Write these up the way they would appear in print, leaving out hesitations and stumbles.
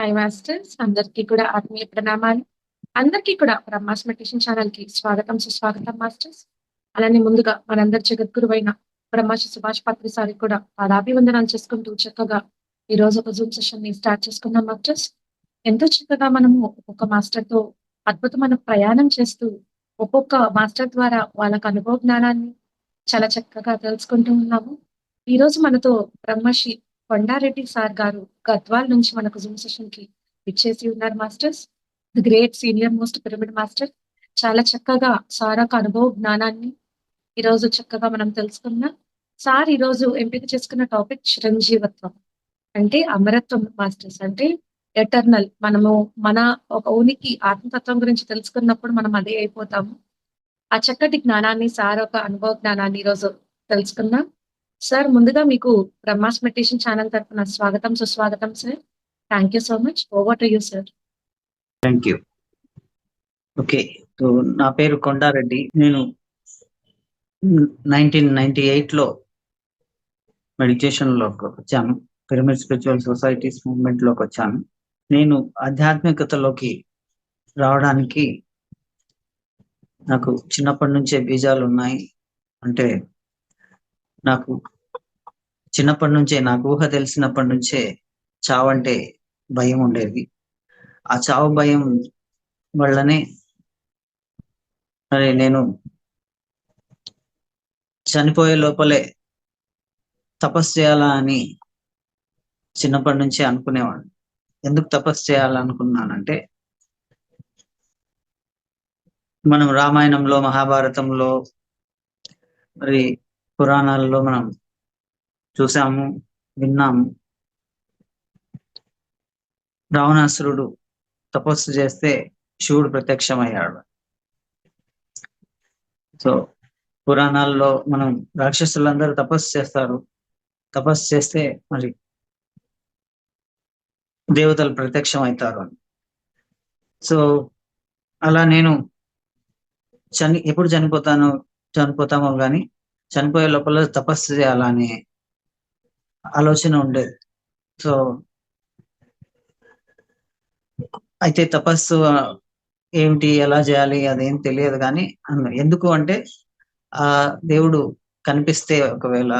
Hi masters అందరికీ కూడా ఆత్మీయ ప్రణామాలు. అందరికీ కూడా బ్రహ్మాస్ మెడిటేషన్ ఛానల్‌కి స్వాగతం, సుస్వాగతం మాస్టర్స్. అలానే ముందుగా మనందరి జగద్గురువైన బ్రహ్మర్షి సుభాష్ పత్రి సార్‌కి కూడా పాదాభివందనాలు చేసుకుంటూ చక్కగా ఈరోజు ఒక జూమ్ సెషన్‌ని స్టార్ట్ చేసుకుందాం మాస్టర్స్. ఎంతో చక్కగా మనము ఒక్కొక్క మాస్టర్‌తో అద్భుతమైన ప్రయాణం చేస్తూ, ఒక్కొక్క మాస్టర్ ద్వారా వాళ్ళకి అనుభవ జ్ఞానాన్ని చాలా చక్కగా తెలుసుకుంటూ ఉన్నాము. ఈరోజు మనతో బ్రహ్మర్షి కొండారెడ్డి సార్ గారు గద్వాల్ నుంచి మనకు జూమ్ సెషన్ కి ఇచ్చేసి ఉన్నారు masters. The great senior most pyramid master. చాలా చక్కగా సార్ యొక్క అనుభవ జ్ఞానాన్ని ఈరోజు చక్కగా మనం తెలుసుకుందాం. సార్ ఈరోజు ఎంపిక చేసుకున్న టాపిక్ చిరంజీవత్వం అంటే అమరత్వం మాస్టర్స్. అంటే ఎటర్నల్. మనము మన ఒక ఉనికి ఆత్మతత్వం గురించి తెలుసుకున్నప్పుడు మనం అదే అయిపోతాము. ఆ చక్కటి జ్ఞానాన్ని సార్ యొక్క అనుభవ జ్ఞానాన్ని ఈరోజు తెలుసుకుందాం. సార్ ముందుగా మీకు బ్రహ్మాస్ మెడిటేషన్ ఛానల్ తరపున స్వాగతం, సుస్వాగతం sir. Thank you so much. Over to you sir. Thank you. Okay, so నా పేరు కొండారెడ్డి. నేను 1998లో మెడిటేషన్లోకి వచ్చాను. పిరమిడ్ స్పిరిచువల్ సొసైటీస్ మూవ్మెంట్లోకి వచ్చాను. నేను ఆధ్యాత్మికతలోకి రావడానికి నాకు చిన్నప్పటి నుంచే బీజాలు ఉన్నాయి. అంటే నాకు చిన్నప్పటి నుంచే, నాకు ఊహ తెలిసినప్పటి నుంచే చావంటే భయం ఉండేది. ఆ చావు భయం వల్లనే మరి నేను చనిపోయే లోపలే తపస్సు చేయాలా అని చిన్నప్పటి నుంచే అనుకునేవాడు. ఎందుకు తపస్సు చేయాలనుకున్నానంటే, మనం రామాయణంలో, మహాభారతంలో, మరి పురాణాలలో మనం చూసాము, విన్నాము. రావణాసురుడు తపస్సు చేస్తే శివుడు ప్రత్యక్షమయ్యాడు. సో పురాణాల్లో మనం రాక్షసులందరూ తపస్సు చేస్తారు. తపస్సు చేస్తే మరి దేవతలు ప్రత్యక్షం అవుతారు అని. సో అలా నేను ఎప్పుడు చనిపోతామో కానీ చనిపోయే లోపల తపస్సు చేయాలనే ఆలోచన ఉండేది. సో అయితే తపస్సు ఏమిటి, ఎలా చేయాలి అదేం తెలియదు. కానీ ఎందుకు అంటే ఆ దేవుడు కనిపిస్తే ఒకవేళ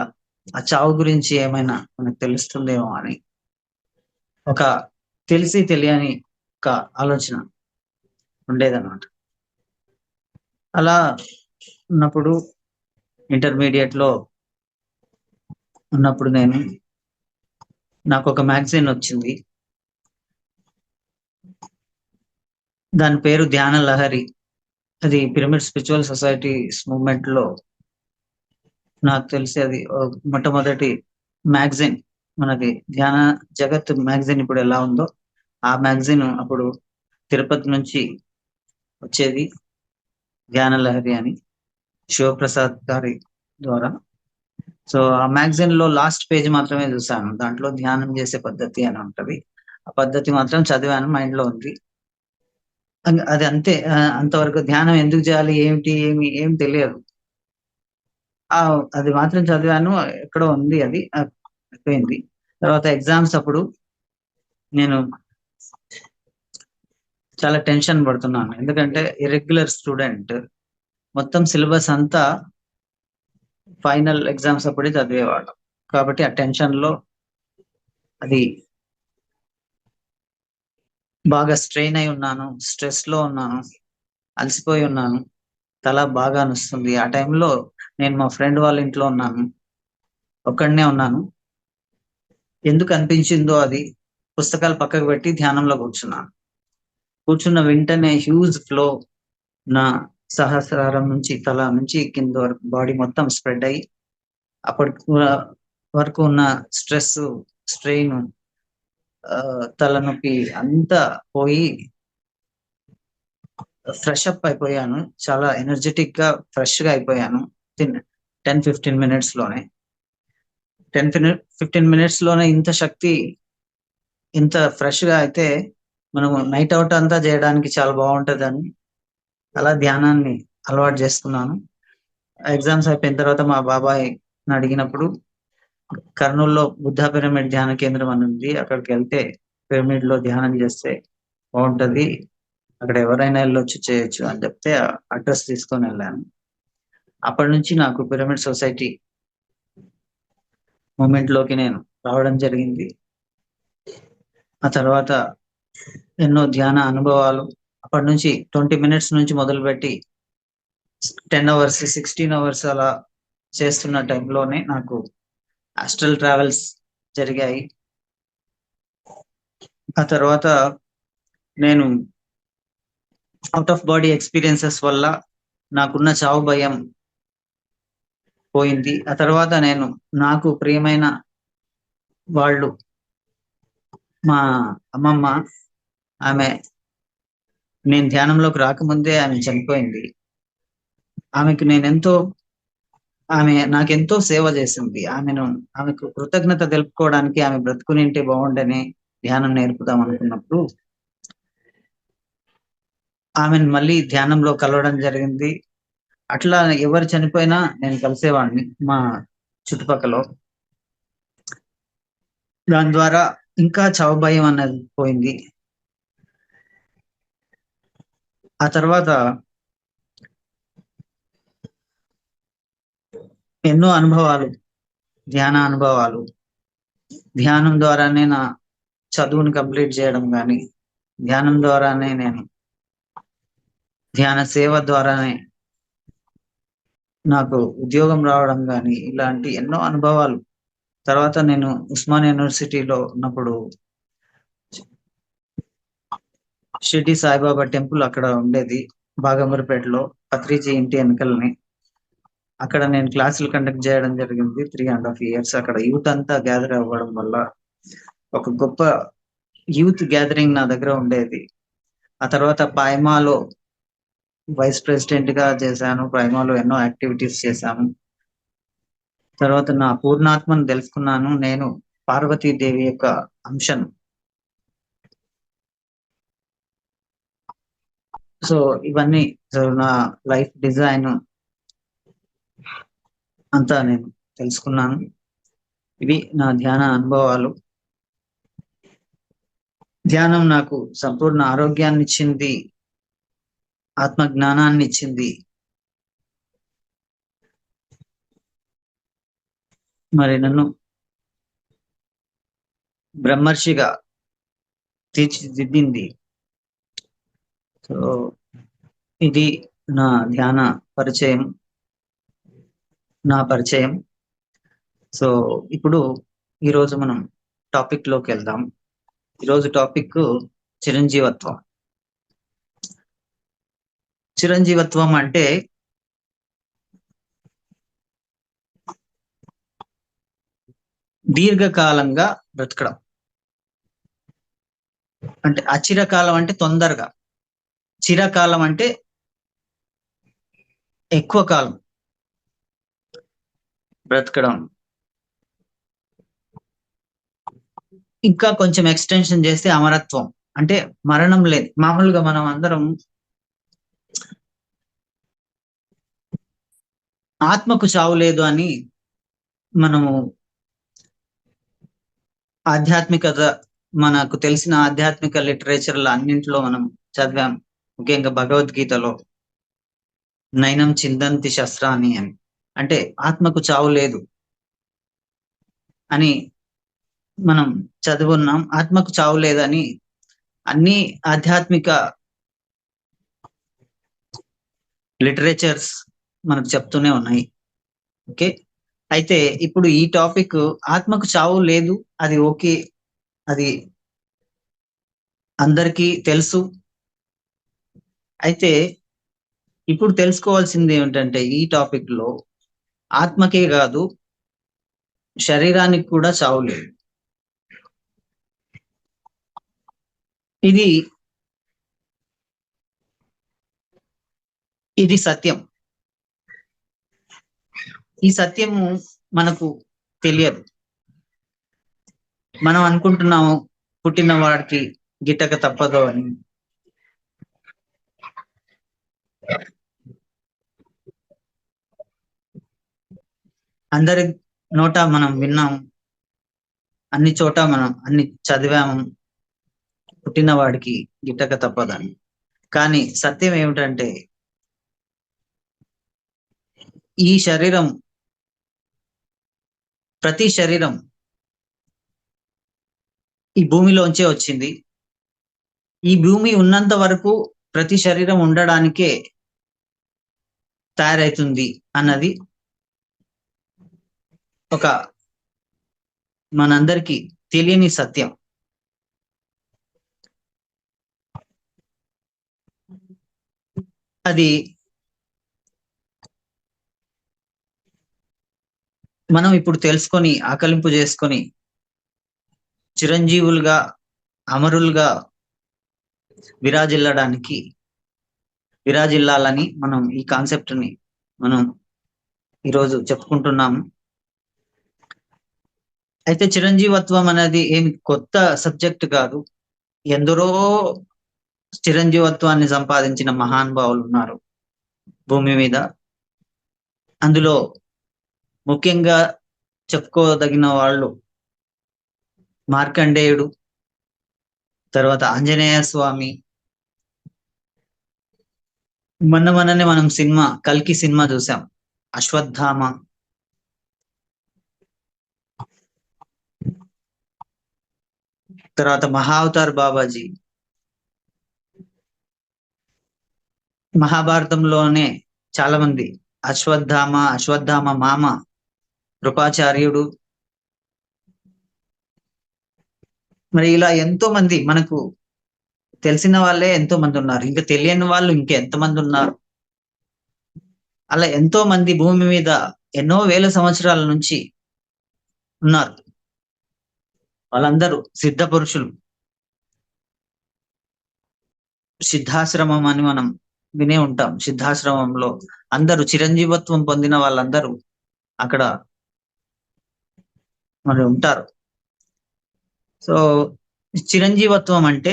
ఆ చావు గురించి ఏమైనా మనకు తెలుస్తుందేమో అని ఒక తెలిసి తెలియని ఒక ఆలోచన ఉండేదన్నమాట. అలా ఉన్నప్పుడు ఇంటర్మీడియట్లో ఉన్నప్పుడు నాకు ఒక మ్యాగజైన్ వచ్చింది. దాని పేరు ధ్యాన లహరి. అది పిరమిడ్ స్పిరిచువల్ సొసైటీస్ మూవ్మెంట్ లో నాకు తెలిసి అది మొట్టమొదటి మ్యాగజైన్. మనకి ధ్యాన జగత్ మ్యాగజైన్ ఇప్పుడు ఎలా ఉందో ఆ మ్యాగజైన్ అప్పుడు తిరుపతి నుంచి వచ్చేది, ధ్యాన లహరి అని, శివప్రసాద్ గారి ద్వారా. సో ఆ మ్యాగజైన్ లో లాస్ట్ పేజ్ మాత్రమే చూసాను. దాంట్లో ధ్యానం చేసే పద్ధతి అని ఉంటది. ఆ పద్ధతి మాత్రం చదివాను, మైండ్ లో ఉంది. అది అంతే. అంతవరకు ధ్యానం ఎందుకు చేయాలి, ఏం తెలియదు. అది మాత్రం చదివాను, ఎక్కడో ఉంది, అది అయిపోయింది. తర్వాత ఎగ్జామ్స్ అప్పుడు నేను చాలా టెన్షన్ పడుతున్నాను. ఎందుకంటే ఇర్రెగ్యులర్ స్టూడెంట్, మొత్తం సిలబస్ అంతా ఫైనల్ ఎగ్జామ్స్ అప్పుడే చదివేవాడు. కాబట్టి ఆ టెన్షన్ లో అది బాగా స్ట్రెయిన్ అయి ఉన్నాను, స్ట్రెస్ లో ఉన్నాను, అలసిపోయి ఉన్నాను, తల బాగా నొస్తుంది. ఆ టైంలో నేను మా ఫ్రెండ్ వాళ్ళ ఇంట్లో ఉన్నాను, ఒక్కడనే ఉన్నాను. ఎందుకు అనిపించిందో అది పుస్తకాలు పక్కకు పెట్టి ధ్యానంలో కూర్చున్న వెంటనే హ్యూజ్ ఫ్లో నా సహస్రారం నుంచి, తల నుంచి కింద వరకు బాడీ మొత్తం స్ప్రెడ్ అయ్యి అప్పటి వరకు ఉన్న స్ట్రెస్, స్ట్రెయిన్, తలనొప్పి అంతా పోయి ఫ్రెష్ అప్ అయిపోయాను. చాలా ఎనర్జెటిక్ గా, ఫ్రెష్ గా అయిపోయాను 10-15 మినిట్స్ లోనే. 10-15 మినిట్స్ లోనే ఇంత శక్తి, ఇంత ఫ్రెష్ గా అయితే మనం నైట్ అవుట్ అంతా చేయడానికి చాలా బాగుంటుందని అలా ధ్యానాన్ని అలవాటు చేసుకున్నాను. ఎగ్జామ్స్ అయిపోయిన తర్వాత మా బాబాయ్ అడిగినప్పుడు కర్నూలులో బుద్ధ పిరమిడ్ ధ్యాన కేంద్రం అని ఉంది, అక్కడికి వెళ్తే పిరమిడ్ లో ధ్యానం చేస్తే బాగుంటది, అక్కడ ఎవరైనా వెళ్ళొచ్చు చేయొచ్చు అని చెప్తే అడ్రస్ తీసుకొని వెళ్ళాను. అప్పటి నుంచి నాకు పిరమిడ్ సొసైటీ మూమెంట్ లోకి నేను రావడం జరిగింది. ఆ తర్వాత ఎన్నో ధ్యాన అనుభవాలు, అప్పటి నుంచి 20 minutes నుంచి మొదలుపెట్టి 10 hours 16 hours అలా చేస్తున్న టైంలోనే నాకు ఆస్ట్రల్ ట్రావెల్స్ జరిగాయి. ఆ తర్వాత నేను అవుట్ ఆఫ్ బాడీ ఎక్స్పీరియన్సెస్ వల్ల నాకున్న చావు భయం పోయింది. ఆ తర్వాత నేను నాకు ప్రియమైన వాళ్ళు, మా అమ్మమ్మ, ఆమె నేను ధ్యానంలోకి రాకముందే ఆమె చనిపోయింది. ఆమె నాకెంతో సేవ చేసింది. ఆమెకు కృతజ్ఞత తెలుపుకోవడానికి ఆమె బ్రతుకునింటే బాగుండని ధ్యానం నేర్పుదాం అనుకున్నప్పుడు ఆమెను మళ్ళీ ధ్యానంలో కలవడం జరిగింది. అట్లా ఎవరు చనిపోయినా నేను కలిసేవాడిని మా చుట్టుపక్కల. దాని ద్వారా ఇంకా చావు భయం అన్నది పోయింది. ఆ తర్వాత ఎన్నో అనుభవాలు, ధ్యాన అనుభవాలు, ధ్యానం ద్వారానే నా చదువుని కంప్లీట్ చేయడం కానీ, ధ్యానం ద్వారానే నేను ధ్యాన సేవ ద్వారానే నాకు ఉద్యోగం రావడం కానీ, ఇలాంటి ఎన్నో అనుభవాలు. తర్వాత నేను ఉస్మానియా యూనివర్సిటీలో ఉన్నప్పుడు షిర్డి సాయిబాబా టెంపుల్ అక్కడ ఉండేది, బాగంబరిపేటలో, పత్రిజీ ఇంటి వెనకల్ని. అక్కడ నేను క్లాసులు కండక్ట్ చేయడం జరిగింది 3.5 years. అక్కడ యూత్ అంతా గ్యాదర్ అవ్వడం వల్ల ఒక గొప్ప యూత్ గ్యాదరింగ్ నా దగ్గర ఉండేది. ఆ తర్వాత పాయమాలో వైస్ ప్రెసిడెంట్ గా చేశాను. పాయమాలో ఎన్నో యాక్టివిటీస్ చేశాను. తర్వాత నా పూర్ణాత్మను తెలుసుకున్నాను. నేను పార్వతీదేవి యొక్క అంశను. సో ఇవన్నీ నా లైఫ్ డిజైన్ అంతా నేను తెలుసుకున్నాను. ఇవి నా ధ్యాన అనుభవాలు. ధ్యానం నాకు సంపూర్ణ ఆరోగ్యాన్ని ఇచ్చింది, ఆత్మ జ్ఞానాన్ని ఇచ్చింది. మరి నన్ను బ్రహ్మర్షిగా తీర్చిదిద్దింది. సో ఇది నా ధ్యాన పరిచయం, నా పరిచయం. సో ఇప్పుడు ఈరోజు మనం టాపిక్ లోకి వెళ్దాం. ఈరోజు టాపిక్ చిరంజీవత్వం. చిరంజీవత్వం అంటే దీర్ఘకాలంగా బ్రతకడం. అంటే అచిరకాలం అంటే తొందరగా, చిరకాలం అంటే ఎక్కువ కాలం బ్రతకడం. ఇంకా కొంచెం ఎక్స్టెన్షన్ చేస్తే అమరత్వం, అంటే మరణం లేదు. మామూలుగా మనం అందరం ఆత్మకు చావు లేదు అని మనము ఆధ్యాత్మికత, మనకు తెలిసిన ఆధ్యాత్మిక లిటరేచర్ల అన్నింటిలో మనం చదివాం. ముఖ్యంగా భగవద్గీతలో నైనం చిందంతి శస్త్రాన్ని అని, అంటే ఆత్మకు చావు లేదు అని మనం చదువున్నాం. ఆత్మకు చావు లేదని అన్ని ఆధ్యాత్మిక లిటరేచర్స్ మనకు చెప్తూనే ఉన్నాయి. ఓకే, అయితే ఇప్పుడు ఈ టాపిక్ ఆత్మకు చావు లేదు, అది ఓకే, అది అందరికీ తెలుసు. అయితే ఇప్పుడు తెలుసుకోవాల్సింది ఏమిటంటే ఈ టాపిక్ లో ఆత్మకే కాదు, శరీరానికి కూడా చావు లేదు. ఇది సత్యం. ఈ సత్యము మనకు తెలియదు. మనం అనుకుంటున్నాము పుట్టిన వాడికి గిట్టక తప్పదు అని. అందరి నోట మనం విన్నాము, అన్ని చోట మనం అన్ని చదివాము. పుట్టిన వాడికి గిట్టక తప్పదని. కానీ సత్యం ఏమిటంటే ఈ శరీరం, ప్రతి శరీరం ఈ భూమిలోంచే వచ్చింది. ఈ భూమి ఉన్నంత వరకు ప్రతి శరీరం ఉండడానికే తయారైతుంది అన్నది ఒక మనందరికీ తెలియని సత్యం. అది మనం ఇప్పుడు తెలుసుకొని ఆకలింపు చేసుకొని చిరంజీవులుగా, అమరులుగా విరాజిల్లాలని మనం ఈ కాన్సెప్ట్ ని మనం ఈరోజు చెప్పుకుంటున్నాము. అయితే చిరంజీవత్వం అనేది ఏమి కొత్త సబ్జెక్ట్ కాదు. ఎందరో చిరంజీవత్వాన్ని సంపాదించిన మహానుభావులు ఉన్నారు భూమి మీద. అందులో ముఖ్యంగా చెప్పుకోదగిన వాళ్ళు మార్కండేయుడు, తర్వాత ఆంజనేయ స్వామి. మొన్ననే మనం కల్కి సినిమా చూసాం, అశ్వత్థామ. తర్వాత మహావతార్ బాబాజీ. మహాభారతంలోనే చాలా మంది అశ్వత్థామ మామ కృపాచార్యుడు. మరి ఇలా ఎంతో మంది మనకు తెలిసిన వాళ్ళే ఎంతో మంది ఉన్నారు. ఇంకా తెలియని వాళ్ళు ఎంతమంది ఉన్నారు. అలా ఎంతో మంది భూమి మీద ఎన్నో వేల సంవత్సరాల నుంచి ఉన్నారు. వాళ్ళందరూ సిద్ధ పురుషులు. సిద్ధాశ్రమం అని మనం వినే ఉంటాం. సిద్ధాశ్రమంలో అందరూ చిరంజీవత్వం పొందిన వాళ్ళందరూ అక్కడ మరి ఉంటారు. సో చిరంజీవత్వం అంటే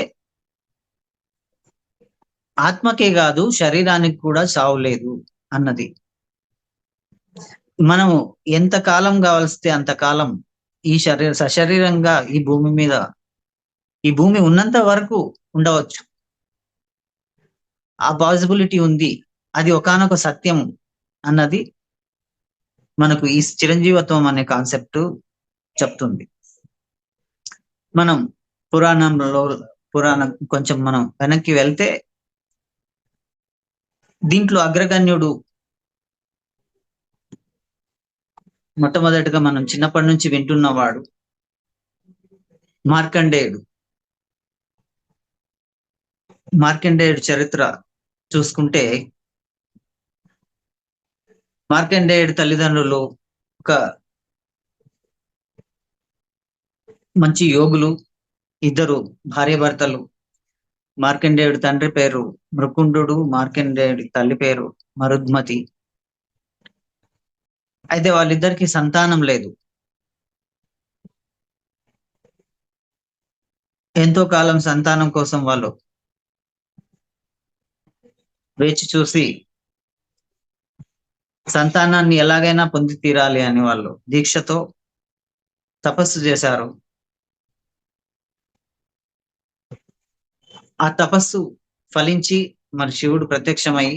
ఆత్మకే కాదు, శరీరానికి కూడా చావు లేదు అన్నది. మనము ఎంతకాలం కావలిస్తే అంతకాలం ఈ సశరీరంగా ఈ భూమి మీద, ఈ భూమి ఉన్నంత వరకు ఉండవచ్చు. ఆ పాసిబిలిటీ ఉంది. అది ఒకానొక సత్యం అన్నది మనకు ఈ చిరంజీవత్వం అనే కాన్సెప్ట్ చెప్తుంది. మనం పురాణం కొంచెం మనం వెనక్కి వెళ్తే దీంట్లో అగ్రగణ్యుడు, మొట్టమొదటిగా మనం చిన్నప్పటి నుంచి వింటున్నవాడు మార్కండేయుడు. మార్కండేయుడు చరిత్ర చూసుకుంటే మార్కండేయుడు తల్లిదండ్రులు ఒక మంచి యోగులు, ఇద్దరు భార్యాభర్తలు. మార్కండేయుడి తండ్రి పేరు మృకుండు, మార్కండేయుడి తల్లి పేరు మరుద్మతి. అయితే వాళ్ళిద్దరికి సంతానం లేదు. ఎంతో కాలం సంతానం కోసం వాళ్ళు వేచి చూసి సంతానాన్ని ఎలాగైనా పొంది తీరాలి అని వాళ్ళు దీక్షతో తపస్సు చేశారు. ఆ తపస్సు ఫలించి మరి శివుడు ప్రత్యక్షమై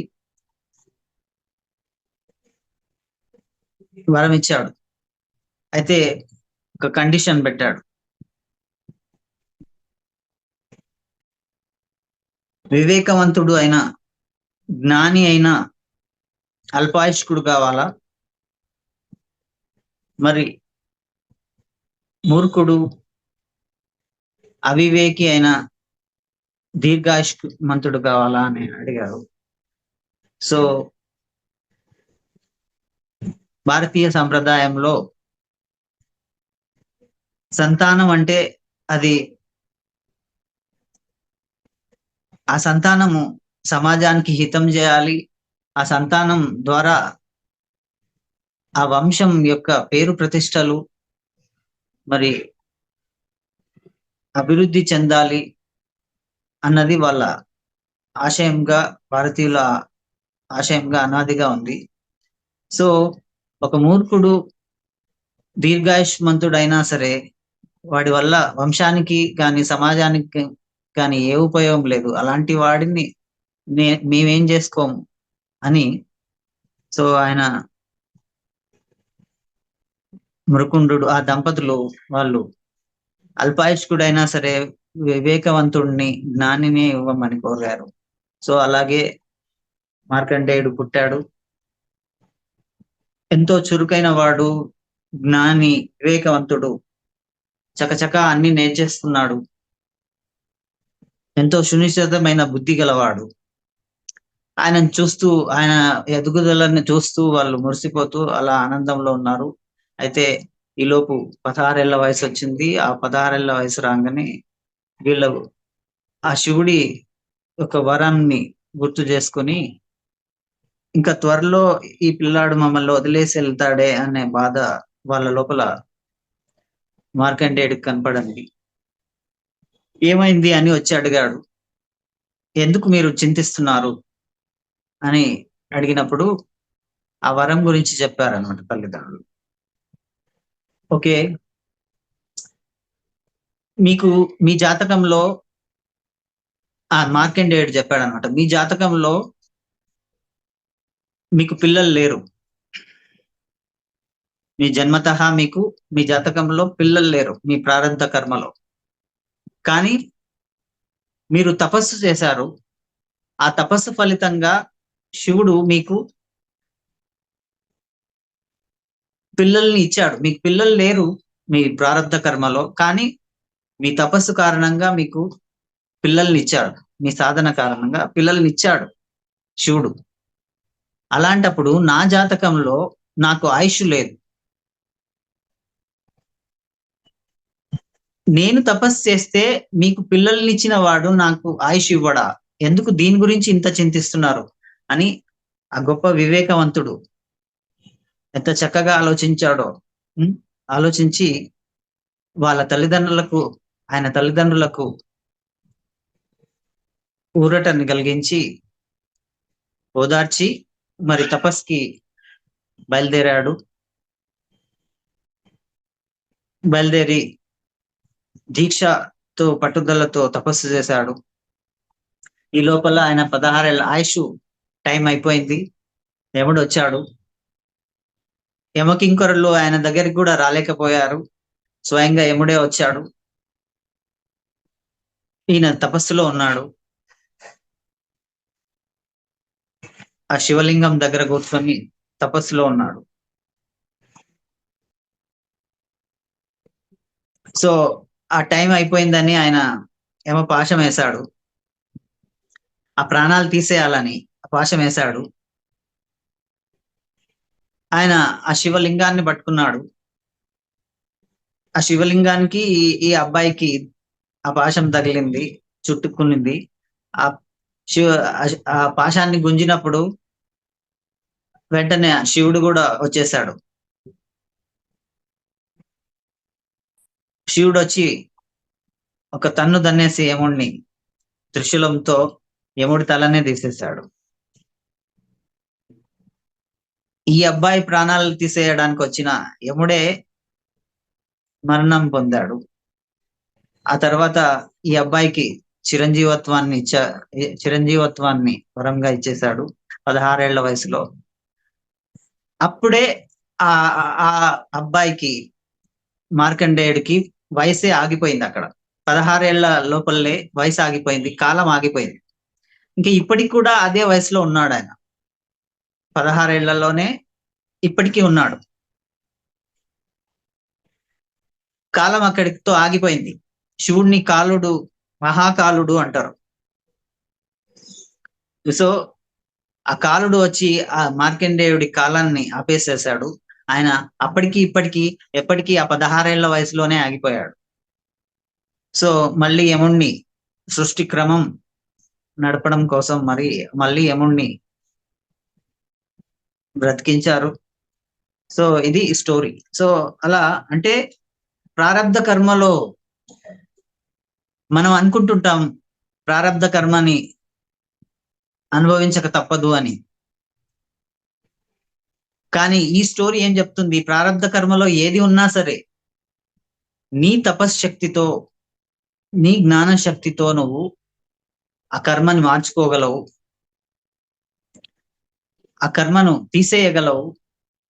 వరం ఇచ్చాడు. అయితే ఒక కండిషన్ పెట్టాడు. వివేకవంతుడు అయిన, జ్ఞాని అయిన అల్పాయుష్కుడు కావాలా, మరి మూర్ఖుడు అవివేకి అయిన దీర్ఘాయుష్మంతుడు కావాలా అని అడిగారు. సో భారతీయ సంప్రదాయంలో సంతానం అంటే అది ఆ సంతానము సమాజానికి హితం చేయాలి. ఆ సంతానం ద్వారా ఆ వంశం యొక్క పేరు ప్రతిష్టలు మరి అభివృద్ధి చెందాలి అన్నది వాళ్ళ ఆశయంగా, భారతీయుల ఆశయంగా అనాదిగా ఉంది. సో ఒక మూర్ఖుడు దీర్ఘాయుష్మంతుడైనా సరే వాడి వల్ల వంశానికి కానీ సమాజానికి కానీ ఏ ఉపయోగం లేదు, అలాంటి వాడిని మేమేం చేసుకోము అని. సో ఆయన మృకుండు ఆ దంపతులు వాళ్ళు అల్పాయుష్కుడైనా సరే వివేకవంతుడిని, జ్ఞానిని ఇవ్వమని కోరారు. సో అలాగే మార్కండేయుడు పుట్టాడు. ఎంతో చురుకైన వాడు, జ్ఞాని, వివేకవంతుడు, చకచకా అన్ని నేర్చేస్తున్నాడు. ఎంతో సునిశ్చితమైన బుద్ధి గలవాడు. ఆయనను చూస్తూ, ఆయన ఎదుగుదలని చూస్తూ వాళ్ళు మురిసిపోతూ అలా ఆనందంలో ఉన్నారు. అయితే ఈలోపు 16 ఏళ్ల వయసు వచ్చింది. ఆ 16 ఏళ్ల వయసు రాగానే వీళ్ళు ఆ శివుడి ఒక వరాన్ని గుర్తు చేసుకుని, ఇంకా త్వరలో ఈ పిల్లాడు మమ్మల్ని వదిలేసి వెళ్తాడే అనే బాధ వాళ్ళ లోపల మార్కండేయుడికి కనపడింది. ఏమైంది అని వచ్చి అడిగాడు. ఎందుకు మీరు చింతిస్తున్నారు అని అడిగినప్పుడు ఆ వరం గురించి చెప్పారనమాట తల్లిదండ్రులు. ఓకే, మీకు మీ జాతకంలో మార్కండేయుడు చెప్పాడనమాట, మీ జాతకంలో మీకు పిల్లలు లేరు. మీ జన్మతః మీకు మీ జాతకంలో పిల్లలు లేరు, మీ ప్రారంభ కర్మలో. కానీ మీరు తపస్సు చేశారు. ఆ తపస్సు ఫలితంగా శివుడు మీకు పిల్లల్ని ఇచ్చాడు. మీకు పిల్లలు లేరు మీ ప్రారంభ కర్మలో, కానీ మీ తపస్సు కారణంగా మీకు పిల్లల్ని ఇచ్చాడు. మీ సాధన కారణంగా పిల్లల్ని ఇచ్చాడు శివుడు. అలాంటప్పుడు నా జాతకంలో నాకు ఆయుష్ లేదు. నేను తపస్సు చేస్తే మీకు పిల్లల్ని ఇచ్చిన వాడు నాకు ఆయుష్ ఇవ్వడా? ఎందుకు దీని గురించి ఇంత చింతిస్తున్నారు అని ఆ గొప్ప వివేకవంతుడు ఎంత చక్కగా ఆలోచించాడో. ఆలోచించి వాళ్ళ తల్లిదండ్రులకు, ఆయన తల్లిదండ్రులకు ఊరటని కలిగించి ఓదార్చి మరి తపస్కి బయలుదేరాడు. బయలుదేరి దీక్షతో పట్టుదలతో తపస్సు చేశాడు. ఈ లోపల ఆయన 16 ఏళ్ల ఆయుష్ టైం అయిపోయింది. యముడు వచ్చాడు. యమకింకరులు ఆయన దగ్గరికి కూడా రాలేకపోయారు. స్వయంగా యముడే వచ్చాడు. ఈయన తపస్సులో ఉన్నాడు. ఆ శివలింగం దగ్గర కూర్చొని తపస్సులో ఉన్నాడు. సో ఆ టైం అయిపోయిందని ఆయన యమ పాశం వేశాడు. ఆ ప్రాణాలు తీసేయాలని పాశం వేశాడు. ఆయన ఆ శివలింగాన్ని పట్టుకున్నాడు. ఆ శివలింగానికి ఈ అబ్బాయికి ఆ పాశం తగిలింది, చుట్టుకునింది. ఆ శివ ఆ పాశాన్ని గుంజినప్పుడు వెంటనే శివుడు కూడా వచ్చేసాడు. శివుడు వచ్చి ఒక తన్ను తన్నేసి యముడిని త్రిశూలంతో యముడి తలనే తీసేశాడు. ఈ అబ్బాయి ప్రాణాలు తీసేయడానికి వచ్చిన యముడే మరణం పొందాడు. ఆ తర్వాత ఈ అబ్బాయికి చిరంజీవత్వాన్ని వరంగా ఇచ్చేశాడు 16 ఏళ్ల వయసులో. అప్పుడే ఆ ఆ అబ్బాయికి, మార్కండేయుడికి వయసే ఆగిపోయింది. అక్కడ 16 ఏళ్ల లోపలే వయసు ఆగిపోయింది, కాలం ఆగిపోయింది. ఇంకా ఇప్పటికి కూడా అదే వయసులో ఉన్నాడు ఆయన. 16 ఏళ్లలోనే ఇప్పటికీ ఉన్నాడు. కాలం అక్కడితో ఆగిపోయింది. శివుడిని కాలుడు, మహాకాలుడు అంటారు. సో ఆ కాలుడు వచ్చి ఆ మార్కండేయుడి కాలాన్ని ఆపేసేసాడు. ఆయన అప్పటికి ఇప్పటికి ఎప్పటికీ ఆ 16 ఏళ్ల వయసులోనే ఆగిపోయాడు. సో మళ్ళీ యముణ్ణి సృష్టి క్రమం నడపడం కోసం మళ్ళీ యముణ్ణి బ్రతికించారు. సో ఇది స్టోరీ. సో అలా అంటే ప్రారబ్ధ కర్మలో మనం అనుకుంటుంటాం ప్రారబ్ధ కర్మని అనుభవించక తప్పదు అని. కానీ ఈ స్టోరీ ఏం చెప్తుంది? ప్రారబ్ధ కర్మలో ఏది ఉన్నా సరే నీ తపశ్శక్తితో నీ జ్ఞాన శక్తితో నువ్వు ఆ కర్మని మార్చుకోగలవు, ఆ కర్మను తీసేయగలవు,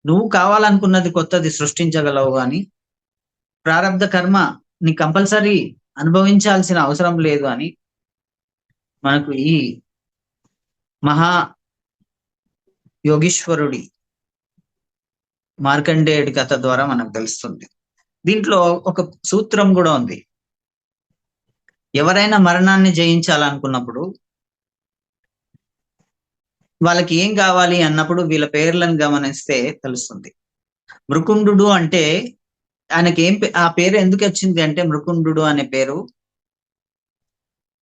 నువ్వు కావాలనుకున్నది కొత్తది సృష్టించగలవు. కానీ ప్రారబ్ధ కర్మ నీ కంపల్సరీ అనుభవించాల్సిన అవసరం లేదు అని మనకు ఈ మహా యోగీశ్వరుడి మార్కండేయుడి కథ ద్వారా మనకు తెలుస్తుంది. దీంట్లో ఒక సూత్రం కూడా ఉంది. ఎవరైనా మరణాన్ని జయించాలనుకున్నప్పుడు వాళ్ళకి ఏం కావాలి అన్నప్పుడు వీళ్ళ పేర్లను గమనిస్తే తెలుస్తుంది. మృకుండు అంటే ఆయనకి ఆ పేరు ఎందుకు వచ్చింది అంటే, మృకుండు అనే పేరు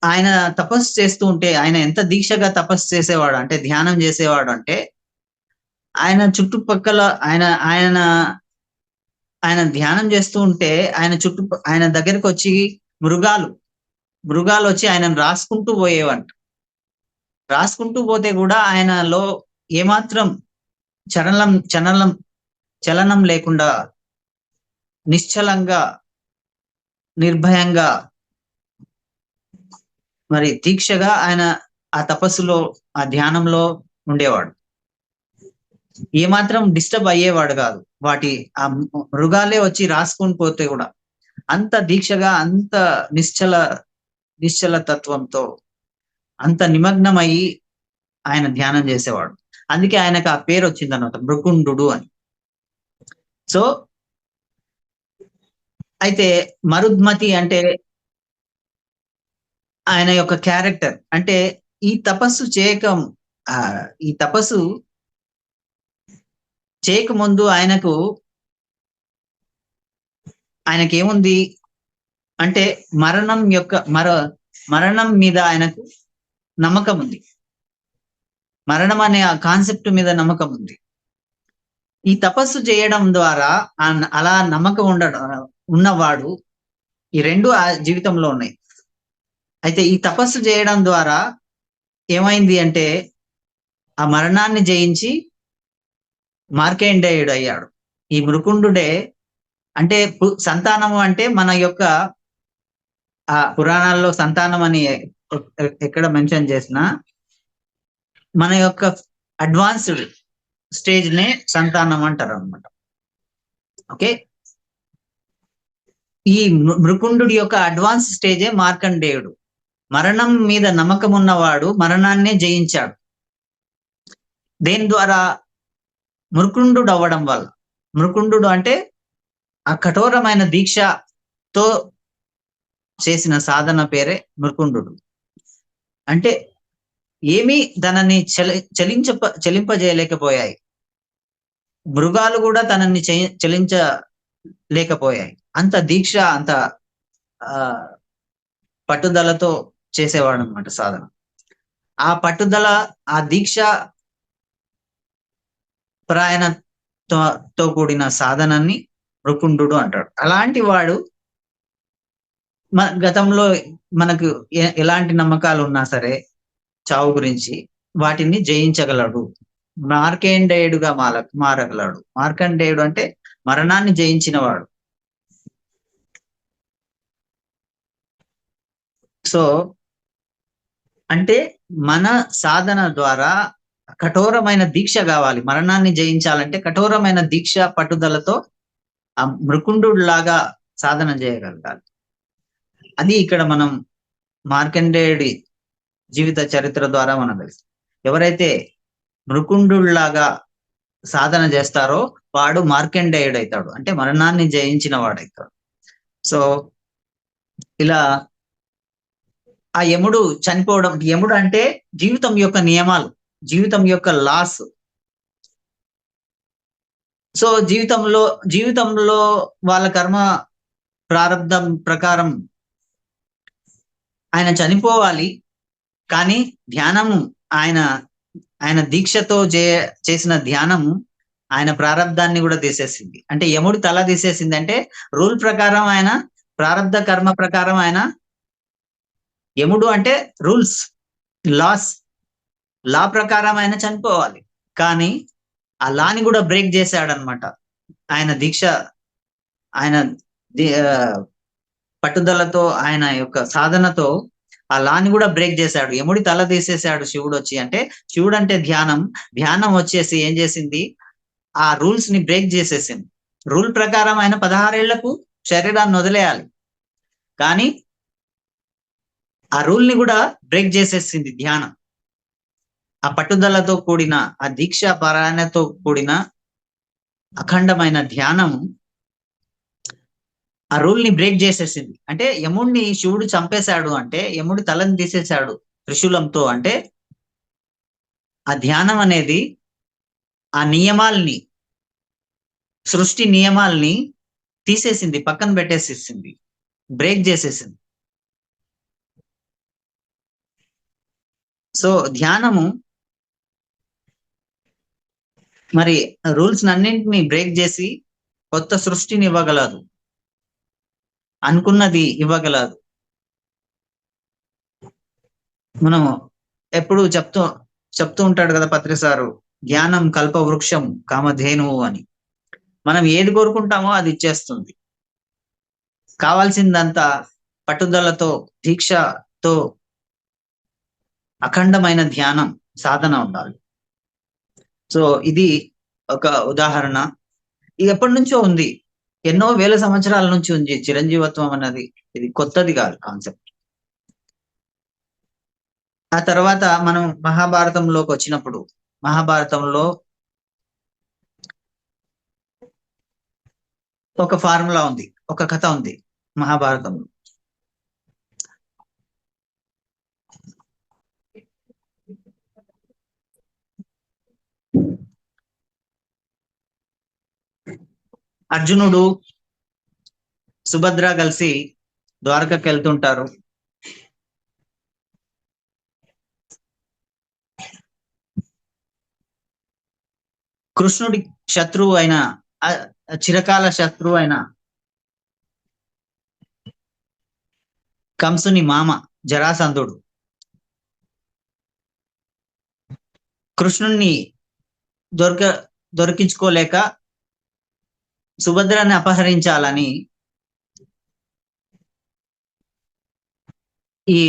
ఆయన తపస్సు చేస్తూ ఉంటే, ఆయన ఎంత దీక్షగా తపస్సు చేసేవాడు అంటే, ధ్యానం చేసేవాడు అంటే, ఆయన చుట్టుపక్కల ఆయన ఆయన ఆయన ధ్యానం చేస్తూ ఉంటే ఆయన దగ్గరకు వచ్చి మృగాలు వచ్చి ఆయనను రాసుకుంటూ పోయేవంట. రాసుకుంటూ పోతే కూడా ఆయనలో ఏమాత్రం చలనం లేకుండా నిశ్చలంగా నిర్భయంగా మరి దీక్షగా ఆయన ఆ తపస్సులో ఆ ధ్యానంలో ఉండేవాడు. ఏమాత్రం డిస్టర్బ్ అయ్యేవాడు కాదు. ఆ మృగాలే వచ్చి రాసుకొని పోతే కూడా అంత దీక్షగా, అంత నిశ్చల తత్వంతో, అంత నిమగ్నమయ్యి ఆయన ధ్యానం చేసేవాడు. అందుకే ఆయనకు ఆ పేరు వచ్చింది అన్నమాట, మృకుండు అని. సో అయితే మరుద్మతి అంటే ఆయన యొక్క క్యారెక్టర్. అంటే ఈ తపస్సు చేయకముందు ఆయనకేముంది అంటే మరణం మీద ఆయనకు నమ్మకం ఉంది. మరణం అనే ఆ కాన్సెప్ట్ మీద నమ్మకం ఉంది. ఈ తపస్సు చేయడం ద్వారా అలా నమ్మకం ఉన్నవాడు, ఈ రెండు ఆ జీవితంలో ఉన్నాయి. అయితే ఈ తపస్సు చేయడం ద్వారా ఏమైంది అంటే, ఆ మరణాన్ని జయించి మార్కండేయుడు అయ్యాడు. ఈ మృకుండుడే అంటే సంతానము అంటే మన యొక్క ఆ పురాణాల్లో సంతానం అని ఎక్కడ మెన్షన్ చేసినా మన యొక్క అడ్వాన్స్డ్ స్టేజ్ నే సంతానం అంటారు అనమాట. ఓకే, ఈ మృకుండు యొక్క అడ్వాన్స్ స్టేజే మార్కండేయుడు. మరణం మీద నమ్మకం ఉన్నవాడు మరణాన్నే జయించాడు. దేని ద్వారా? మృకుండు అవ్వడం వల్ల. మృకుండు అంటే ఆ కఠోరమైన దీక్షతో చేసిన సాధన పేరే మృకుండు. అంటే ఏమీ తనని చలింపజేయలేకపోయాయి. మృగాలు కూడా తనని చలించలేకపోయాయి. అంత దీక్ష, అంత పట్టుదలతో చేసేవాడు అనమాట సాధన. ఆ పట్టుదల, ఆ దీక్ష పరాయణతో కూడిన సాధనాన్ని మృకుండు అంటాడు. అలాంటి వాడు గతంలో మనకు ఎలాంటి నమ్మకాలు ఉన్నా సరే చావు గురించి వాటిని జయించగలడు, మార్కండేయుడుగా మారగలడు. మార్కండేయుడు అంటే మరణాన్ని జయించిన వాడు. సో అంటే మన సాధన ద్వారా కఠోరమైన దీక్ష కావాలి. మరణాన్ని జయించాలంటే కఠోరమైన దీక్ష, పట్టుదలతో ఆ మృకుండు లాగా సాధన చేయగలగాలి. అది ఇక్కడ మనం మార్కండేయుడి జీవిత చరిత్ర ద్వారా మనం తెలుసు. ఎవరైతే మృకుండులాగా సాధన చేస్తారో వాడు మార్కండేయుడు అవుతాడు, అంటే మరణాన్ని జయించిన వాడవుతాడు. సో ఇలా ఆ యముడు చనిపోవడం, యముడు అంటే జీవితం యొక్క నియమాలు, జీవితం యొక్క లాస్. సో జీవితంలో వాళ్ళ కర్మ ప్రారంధం ప్రకారం ఆయన చనిపోవాలి. కానీ ధ్యానము, ఆయన దీక్షతో చేసిన ధ్యానము ఆయన ప్రారంధాన్ని కూడా తీసేసింది. అంటే యముడి తల తీసేసింది. అంటే రూల్ ప్రకారం, ఆయన ప్రారంధ కర్మ ప్రకారం ఆయన, యముడు అంటే రూల్స్, లా ప్రకారం ఆయన చనిపోవాలి. కానీ ఆ లాని కూడా బ్రేక్ చేశాడనమాట. ఆయన దీక్ష, ఆయన పట్టుదలతో ఆయన యొక్క సాధనతో ఆ లాని కూడా బ్రేక్ చేశాడు. యముడి తల తీసేశాడు శివుడు వచ్చి. అంటే శివుడు అంటే ధ్యానం, ధ్యానం వచ్చేసి ఏం చేసింది, ఆ రూల్స్ ని బ్రేక్ చేసేసింది. రూల్ ప్రకారం ఆయన 16 ఏళ్లకు శరీరాన్ని వదిలేయాలి, కానీ ఆ రూల్ ని కూడా బ్రేక్ చేసేసింది ధ్యానం. ఆ పట్టుదలతో కూడిన, ఆ దీక్ష పారాయణతో కూడిన అఖండమైన ధ్యానం ఆ రూల్ ని బ్రేక్ చేసేసింది. అంటే యముడిని శివుడు చంపేశాడు, అంటే యముడి తలని తీసేశాడు త్రిశూలంతో. అంటే ఆ ధ్యానం అనేది ఆ నియమాల్ని, సృష్టి నియమాల్ని తీసేసింది, పక్కన పెట్టేసేసింది, బ్రేక్ చేసేసింది. సో ధ్యానము మరి రూల్స్ అన్నింటినీ బ్రేక్ చేసి కొత్త సృష్టిని ఇవ్వగలదు, అనుకున్నది ఇవ్వగలదు. మనం ఎప్పుడు చెప్తూ ఉంటాడు కదా పత్రి సారు, ధ్యానం కల్ప వృక్షం కామధేనువు అని. మనం ఏది కోరుకుంటామో అది ఇచ్చేస్తుంది. కావాల్సిందంతా పట్టుదలతో, దీక్షతో, అఖండమైన ధ్యానం సాధన ఉండాలి. సో ఇది ఒక ఉదాహరణ. ఇది ఎప్పటి నుంచో ఉంది, ఎన్నో వేల సంవత్సరాల నుంచి ఉంది చిరంజీవత్వం అన్నది. ఇది కొత్తది కాదు కాన్సెప్ట్. ఆ తర్వాత మనం మహాభారతంలోకి వచ్చినప్పుడు, మహాభారతంలో ఒక ఫార్ములా ఉంది, ఒక కథ ఉంది మహాభారతంలో. అర్జునుడు సుభద్ర కలిసి ద్వారకకి వెళ్తుంటారు. కృష్ణుడి శత్రువు అయిన, చిరకాల శత్రువు అయిన కంసుని మామ జరాసంధుడు కృష్ణుణ్ణి దొరికించుకోలేక సుభద్రని అపహరించాలని ఈ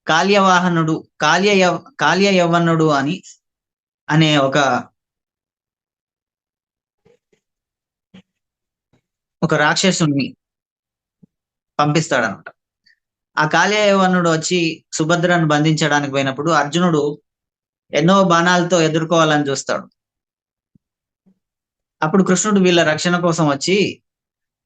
కాల్యవాహనుడు, కాల్య యవ్వనుడు అనే ఒక రాక్షసుని పంపిస్తాడనమాట. ఆ కాల్య యవ్వనుడు వచ్చి సుభద్రను బంధించడానికి పోయినప్పుడు అర్జునుడు ఎన్నో బాణాలతో ఎదుర్కోవాలని చూస్తాడు. అప్పుడు కృష్ణుడు వీళ్ళ రక్షణ కోసం వచ్చి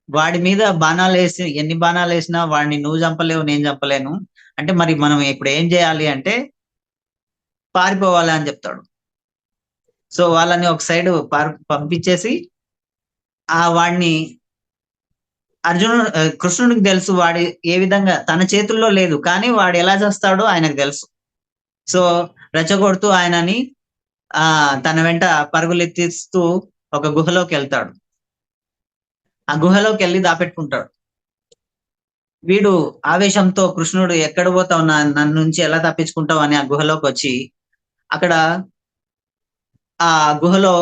వాడి మీద బాణాలు వేసి, ఎన్ని బాణాలు వేసినా వాడిని నువ్వు చంపలేవు, నేను చంపలేను, అంటే మరి మనం ఇప్పుడు ఏం చేయాలి అంటే పారిపోవాలి అని చెప్తాడు. సో వాళ్ళని ఒక సైడ్ పంపించేసి వాడిని కృష్ణుడికి తెలుసు వాడి ఏ విధంగా తన చేతుల్లో లేదు, కానీ వాడు ఎలా చేస్తాడో ఆయనకు తెలుసు. సో రెచ్చగొడుతూ ఆయనని తన వెంట పరుగులెత్తిస్తూ ఒక గుహలోకి వెళ్తాడు. ఆ గుహలోకి వెళ్ళి దాపెట్టుకుంటాడు. వీడు ఆవేశంతో, కృష్ణుడు ఎక్కడ పోతావు, నన్ను నుంచి ఎలా తప్పించుకుంటావు అని ఆ గుహలోకి వచ్చి, అక్కడ ఆ గుహలో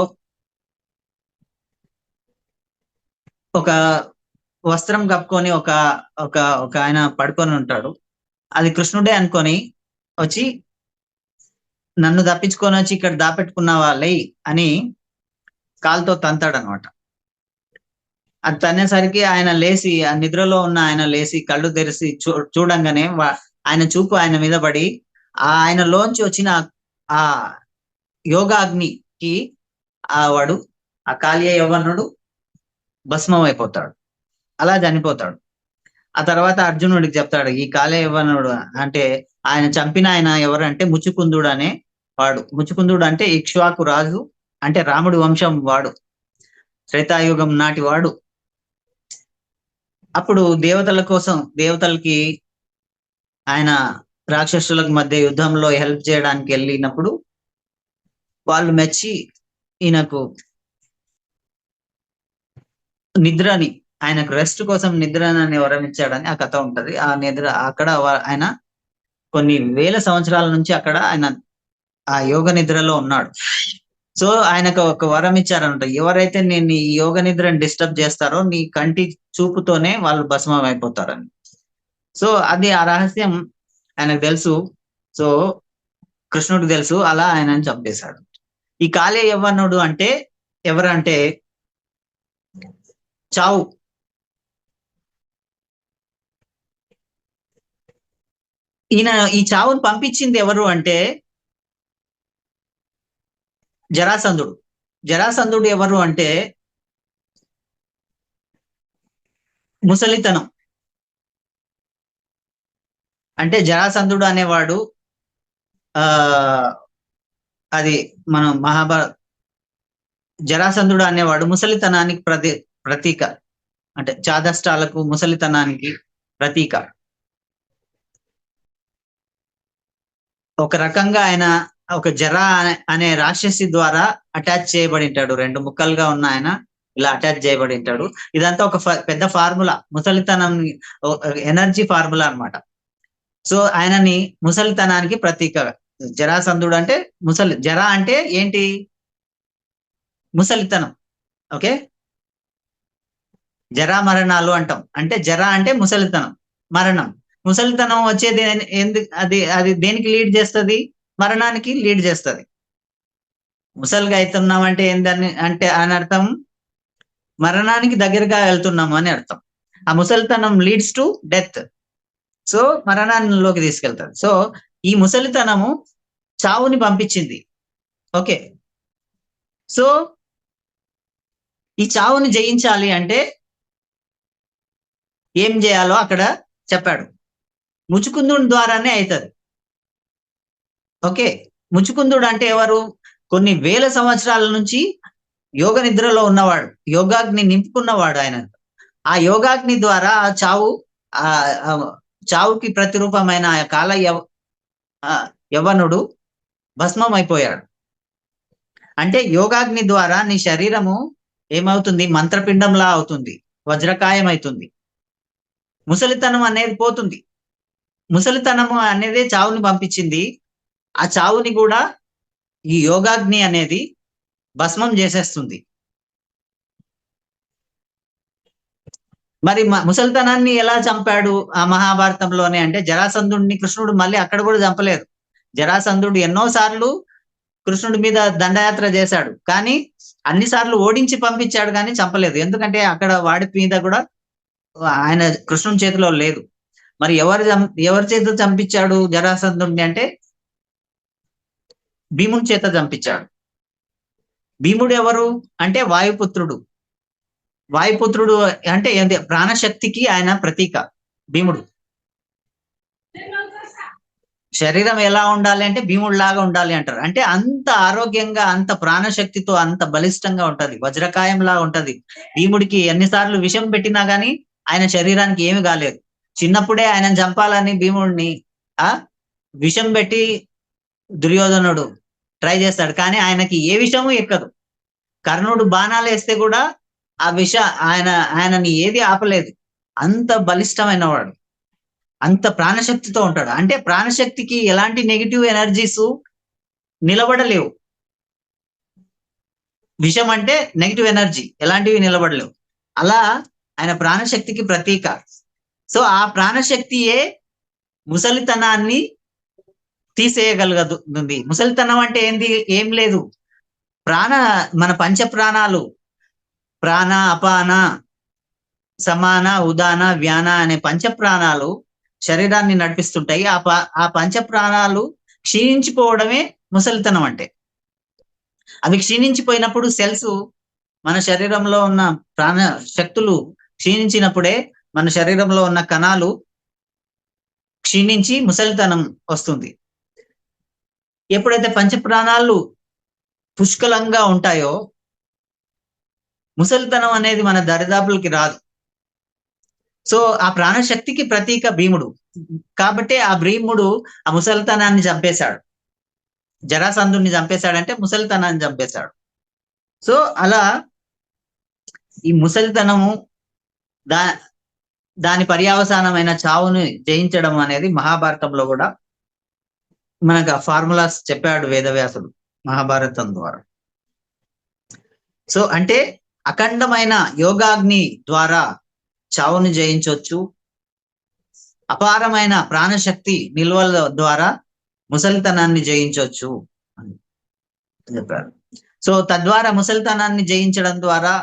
ఒక వస్త్రం కప్పుకొని ఒక ఆయన పడుకొని ఉంటాడు. అది కృష్ణుడే అనుకొని వచ్చి, నన్ను తప్పించుకొని వచ్చి ఇక్కడ దాపెట్టుకున్నావా లే అని కాలుతో తంతాడనమాట. అది తనేసరికి ఆయన లేచి, ఆ నిద్రలో ఉన్న ఆయన లేచి కళ్ళు తెరిచి చూడంగానే ఆయన చూపు ఆయన మీద పడి ఆయనలోంచి వచ్చిన ఆ యోగాగ్నికి వాడు, ఆ కాల్య యవ్వనుడు భస్మం అయిపోతాడు, అలా చనిపోతాడు. ఆ తర్వాత అర్జునుడికి చెప్తాడు, ఈ కాల్య యవ్వనుడు అంటే ఆయన చంపిన ఆయన ఎవరంటే ముచుకుందుడు అనే వాడు. ముచుకుందుడు అంటే ఇక్ష్వాకు రాజు, అంటే రాముడి వంశం వాడు, త్రేతాయుగం నాటి వాడు. అప్పుడు దేవతలకి ఆయన రాక్షసులకు మధ్య యుద్ధంలో హెల్ప్ చేయడానికి వెళ్ళినప్పుడు వాళ్ళు మెచ్చి ఈయనకు నిద్రని, ఆయనకు రెస్ట్ కోసం నిద్రని వరం ఇచ్చాడని ఆ కథ ఉంటది. ఆ నిద్ర అక్కడ ఆయన కొన్ని వేల సంవత్సరాల నుంచి అక్కడ ఆయన ఆ యోగ నిద్రలో ఉన్నాడు. సో ఆయనకు ఒక వరం ఇచ్చారంట, ఎవరైతే నేను ఈ యోగ నిద్రని డిస్టర్బ్ చేస్తారో నీ కంటి చూపుతోనే వాళ్ళు భస్మం అయిపోతారని. సో అది ఆ రహస్యం ఆయనకు తెలుసు. సో కృష్ణుడికి తెలుసు, అలా ఆయనని చంపేశాడు. ఈ కాళే యవ్వనుడు అంటే ఎవరంటే చావు. ఈ చావుని పంపించింది ఎవరు అంటే జరాసంధుడు. జరాసంధుడు ఎవరు అంటే ముసలితనం. అంటే జరాసంధుడు అనేవాడు ఆ అది మనం జరాసంధుడు అనేవాడు ముసలితనానికి ప్రతీక. అంటే చాదష్టాలకు ముసలితనానికి ప్రతీక. ఒక రకంగా ఆయన ఒక జరా అనే రాక్షసి ద్వారా అటాచ్ చేయబడి ఉంటాడు. 2 ముక్కలుగా ఉన్న ఆయన ఇలా అటాచ్ చేయబడి ఉంటాడు. ఇదంతా ఒక పెద్ద ఫార్ములా, ముసలితనం ఎనర్జీ ఫార్ములా అన్నమాట. సో ఆయనని ముసలితనానికి ప్రతీక. జరాసంధుడు అంటే జరా అంటే ఏంటి? ముసలితనం. ఓకే, జరా మరణాలు అంటాం. అంటే జరా అంటే ముసలితనం, మరణం. ముసలితనం వచ్చేది ఎందుకు? అది దేనికి లీడ్ చేస్తుంది? మరణానికి లీడ్ చేస్తుంది. ముసలిగా అవుతున్నాం అంటే ఏందని అంటే అని అర్థం మరణానికి దగ్గరగా వెళ్తున్నాము అని అర్థం. ఆ ముసలితనం లీడ్స్ టు డెత్. సో మరణాల్లోకి తీసుకెళ్తారు. సో ఈ ముసలితనము చావుని పంపించింది. ఓకే, సో ఈ చావుని జయించాలి అంటే ఏం చేయాలో అక్కడ చెప్పాడు. ముచుకుందుడి ద్వారానే అవుతుంది. ఓకే, ముచుకుందుడు అంటే ఎవరు? కొన్ని వేల సంవత్సరాల నుంచి యోగ నిద్రలో ఉన్నవాడు, యోగాగ్ని నింపుకున్నవాడు ఆయన. ఆ యోగాగ్ని ద్వారా ఆ చావుకి ప్రతిరూపమైన కాల యవ్వనుడు భస్మం అయిపోయాడు. అంటే యోగాగ్ని ద్వారా నీ శరీరము ఏమవుతుంది? మంత్రపిండంలా అవుతుంది, వజ్రకాయం అవుతుంది. ముసలితనం అనేది పోతుంది. ముసలితనము అనేది చావుని పంపించింది. ఆ చావుని కూడా ఈ యోగాగ్ని అనేది భస్మం చేసేస్తుంది. మరి ముసలితనాన్ని ఎలా చంపాడు ఆ మహాభారతంలోనే అంటే జరాసంధుడిని కృష్ణుడు మళ్ళీ అక్కడ కూడా చంపలేదు. జరాసంధుడు ఎన్నోసార్లు కృష్ణుడి మీద దండయాత్ర చేశాడు, కానీ అన్నిసార్లు ఓడించి పంపించాడు, కానీ చంపలేదు. ఎందుకంటే అక్కడ వాడి మీద కూడా ఆయన కృష్ణుని చేతిలో లేదు. మరి ఎవరి చేత చంపించాడు జరాసంధుడిని అంటే భీముడి చేత చంపించాడు. భీముడు ఎవరు అంటే వాయుపుత్రుడు. వాయుపుత్రుడు అంటే ఏంటి? ప్రాణశక్తికి ఆయన ప్రతీక భీముడు. శరీరం ఎలా ఉండాలి అంటే భీముడు లాగా ఉండాలి అంటారు. అంటే అంత ఆరోగ్యంగా, అంత ప్రాణశక్తితో, అంత బలిష్టంగా ఉంటది, వజ్రకాయంలా ఉంటది. భీముడికి ఎన్నిసార్లు విషం పెట్టినా గానీ ఆయన శరీరానికి ఏమి కాలేదు. చిన్నప్పుడే ఆయన చంపాలని భీముడిని విషం పెట్టి దుర్యోధనుడు ట్రై చేస్తాడు, కానీ ఆయనకి ఏ విషము ఎక్కదు. కర్ణుడు బాణాలు వేస్తే కూడా ఆ ఆయనని ఏది ఆపలేదు. అంత బలిష్టమైన వాడు, అంత ప్రాణశక్తితో ఉంటాడు. అంటే ప్రాణశక్తికి ఎలాంటి నెగిటివ్ ఎనర్జీస్ నిలబడలేవు. విషం అంటే నెగిటివ్ ఎనర్జీ, ఎలాంటివి నిలబడలేవు. అలా ఆయన ప్రాణశక్తికి ప్రతీక. సో ఆ ప్రాణశక్తియే ముసలితనాన్ని తీసేయగలుగుతుంది. ముసలితనం అంటే ఏం లేదు, మన పంచ ప్రాణాలు, ప్రాణ, అపాన, సమాన, ఉదాన, వ్యాన అనే పంచ ప్రాణాలు శరీరాన్ని నడిపిస్తుంటాయి. ఆ పంచ ప్రాణాలు క్షీణించిపోవడమే ముసలితనం అంటే. అవి క్షీణించిపోయినప్పుడు సెల్స్, మన శరీరంలో ఉన్న ప్రాణ శక్తులు క్షీణించినప్పుడే మన శరీరంలో ఉన్న కణాలు క్షీణించి ముసలితనం వస్తుంది. ఎప్పుడైతే పంచప్రాణాలు పుష్కలంగా ఉంటాయో ముసలితనం అనేది మన దరిదాపులకి రాదు. సో ఆ ప్రాణశక్తికి ప్రతీక భీముడు. కాబట్టి ఆ భీముడు ఆ ముసలితనాన్ని చంపేశాడు. జరాసంధుడిని చంపేశాడంటే ముసలితనాన్ని చంపేశాడు. సో అలా ఈ ముసలితనము దాని పర్యావసానమైన చావుని జయించడం అనేది మహాభారతంలో కూడా మనకు ఆ ఫార్ములాస్ చెప్పాడు వేదవ్యాసుడు మహాభారతం ద్వారా. సో అంటే అఖండమైన యోగాగ్ని ద్వారా చావును జయించవచ్చు, అపారమైన ప్రాణశక్తి నిల్వల ద్వారా ముసలితనాన్ని జయించవచ్చు అని చెప్పారు. సో తద్వారా ముసలితనాన్ని జయించడం ద్వారా,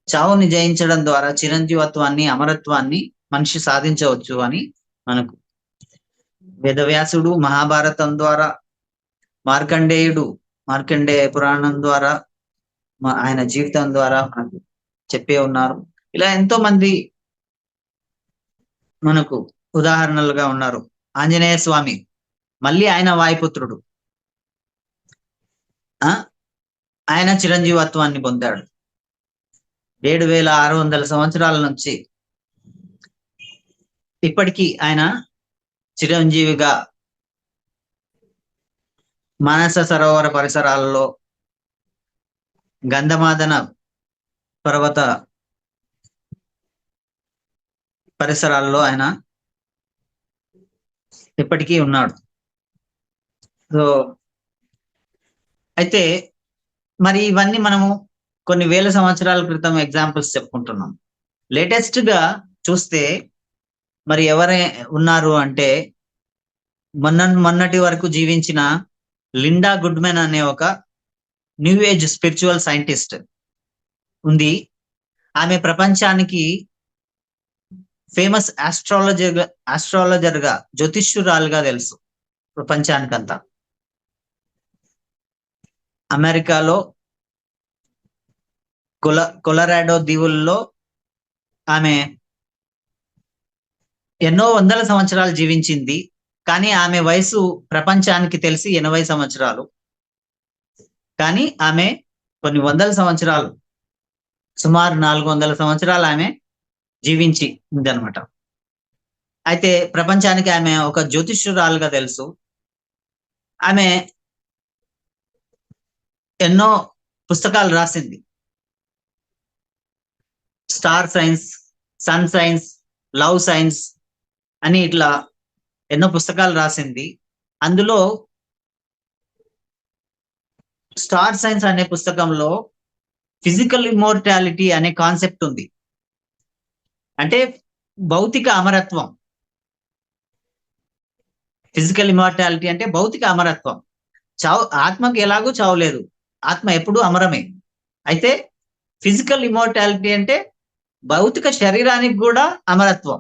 చావుని జయించడం ద్వారా చిరంజీవత్వాన్ని, అమరత్వాన్ని మనిషి సాధించవచ్చు అని మనకు వేదవ్యాసుడు మహాభారతం ద్వారా, మార్కండేయ పురాణం ద్వారా, ఆయన జీవితం ద్వారా మనకు చెప్పే ఉన్నారు. ఇలా ఎంతో మంది మనకు ఉదాహరణలుగా ఉన్నారు. ఆంజనేయ స్వామి మళ్ళీ ఆయన వాయుపుత్రుడు, ఆయన చిరంజీవత్వాన్ని పొందాడు. 7600 సంవత్సరాల నుంచి ఇప్పటికీ ఆయన చిరంజీవిగా మానస సరోవర పరిసరాలలో, గంధమాదన పర్వత పరిసరాల్లో ఆయన ఇప్పటికీ ఉన్నాడు. సో అయితే మరి ఇవన్నీ మనము కొన్ని వేల సంవత్సరాల క్రితం ఎగ్జాంపుల్స్ చెప్పుకుంటున్నాం. లేటెస్ట్ గా చూస్తే మరి ఎవరే ఉన్నారు అంటే, మొన్నటి వరకు జీవించిన లిండా గుడ్మెన్ అనే ఒక న్యూ ఏజ్ స్పిరిచువల్ సైంటిస్ట్ ఉంది. ఆమె ప్రపంచానికి ఫేమస్ ఆస్ట్రాలజర్ గా, జ్యోతిష్యురాలుగా తెలుసు ప్రపంచానికంతా. అమెరికాలో కొలరాడో దీవుల్లో ఆమె ఎన్నో వందల సంవత్సరాలు జీవించింది. కానీ ఆమె వయసు ప్రపంచానికి తెలిసి 80 సంవత్సరాలు. కానీ ఆమె కొన్ని వందల సంవత్సరాలు, సుమారు 400 సంవత్సరాలు ఆమె జీవించి ఉంది అనమాట. అయితే ప్రపంచానికి ఆమె ఒక జ్యోతిష్యురాలుగా తెలుసు. ఆమె ఎన్నో పుస్తకాలు రాసింది. Star signs, sun signs, love signs అని ఇట్లా ఎన్నో పుస్తకాలు రాసింది. అందులో స్టార్ సైన్స్ అనే పుస్తకంలో ఫిజికల్ ఇమ్మోర్టాలిటీ అనే కాన్సెప్ట్ ఉంది. అంటే భౌతిక అమరత్వం. ఫిజికల్ ఇమ్మోర్టాలిటీ అంటే భౌతిక అమరత్వం. ఆత్మకి ఎలాగూ చావు లేదు, ఆత్మ ఎప్పుడూ అమరమే. అయితే ఫిజికల్ ఇమ్మోర్టాలిటీ అంటే భౌతిక శరీరానికి కూడా అమరత్వం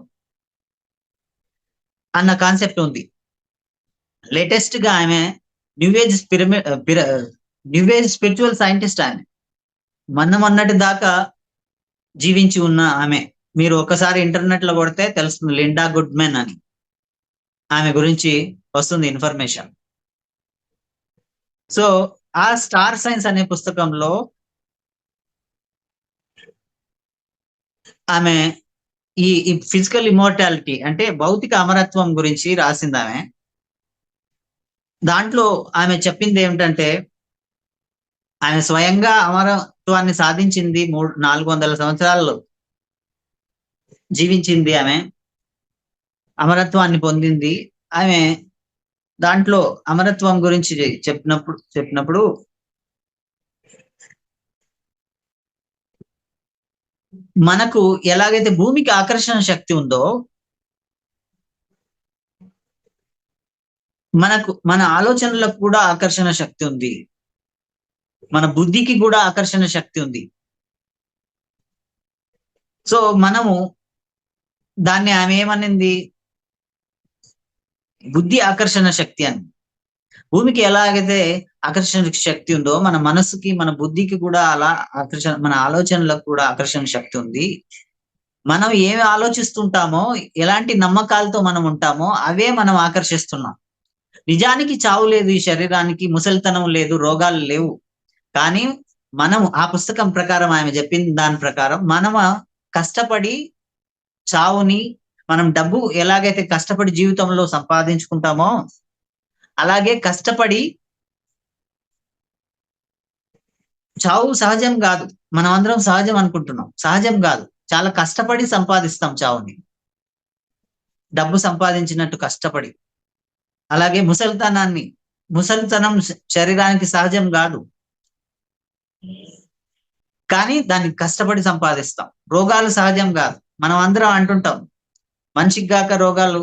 అన్న కాన్సెప్ట్ ఉంది. లేటెస్ట్ గా ఆమె న్యూ ఏజ్ స్పిరిచువల్ సైంటిస్ట్. ఆమె మొన్నటి దాకా జీవించి ఉన్న ఆమె. మీరు ఒకసారి ఇంటర్నెట్ లో కొడితే తెలుస్తుంది, లిండా గుడ్మెన్ అని. ఆమె గురించి వస్తుంది ఇన్ఫర్మేషన్. సో ఆ స్టార్ సైన్స్ అనే పుస్తకంలో ఆమె ఈ ఫిజికల్ ఇమ్మోర్టాలిటీ అంటే భౌతిక అమరత్వం గురించి రాసింది ఆమె. దాంట్లో ఆమె చెప్పింది ఏమిటంటే, ఆమె స్వయంగా అమరత్వాన్ని సాధించింది. 400 సంవత్సరాలు జీవించింది ఆమె, అమరత్వాన్ని పొందింది ఆమె. దాంట్లో అమరత్వం గురించి చెప్పినప్పుడు మనకు ఎలాగైతే భూమికి ఆకర్షణ శక్తి ఉందో, మన ఆలోచనలకు కూడా ఆకర్షణ శక్తి ఉంది, మన బుద్ధికి కూడా ఆకర్షణ శక్తి ఉంది. సో మనము దాన్ని ఆమె ఏమనింది, బుద్ధి ఆకర్షణ శక్తి అని. భూమికి ఎలాగైతే ఆకర్షణ శక్తి ఉందో, మన మనసుకి, మన బుద్ధికి కూడా అలా మన ఆలోచనలకు కూడా ఆకర్షణ శక్తి ఉంది. మనం ఏమి ఆలోచిస్తుంటామో, ఎలాంటి నమ్మకాలతో మనం ఉంటామో అవే మనం ఆకర్షిస్తున్నాం. నిజానికి చావు లేదు ఈ శరీరానికి, ముసలితనం లేదు, రోగాలు లేవు. కానీ మనం ఆ పుస్తకం ప్రకారం, ఆమె చెప్పిన దాని ప్రకారం, మనం కష్టపడి చావుని, మనం డబ్బు ఎలాగైతే కష్టపడి జీవితంలో సంపాదించుకుంటామో అలాగే కష్టపడి, చావు సహజం కాదు, మనం అందరం సహజం అనుకుంటున్నాం, సహజం కాదు. చాలా కష్టపడి సంపాదిస్తాం చావుని, డబ్బు సంపాదించినట్టు కష్టపడి. అలాగే ముసలితనం శరీరానికి సహజం కాదు. కానీ దాన్ని కష్టపడి సంపాదిస్తాం. రోగాలు సహజం కాదు. మనం అందరం అంటుంటాం మనిషికి గాక రోగాలు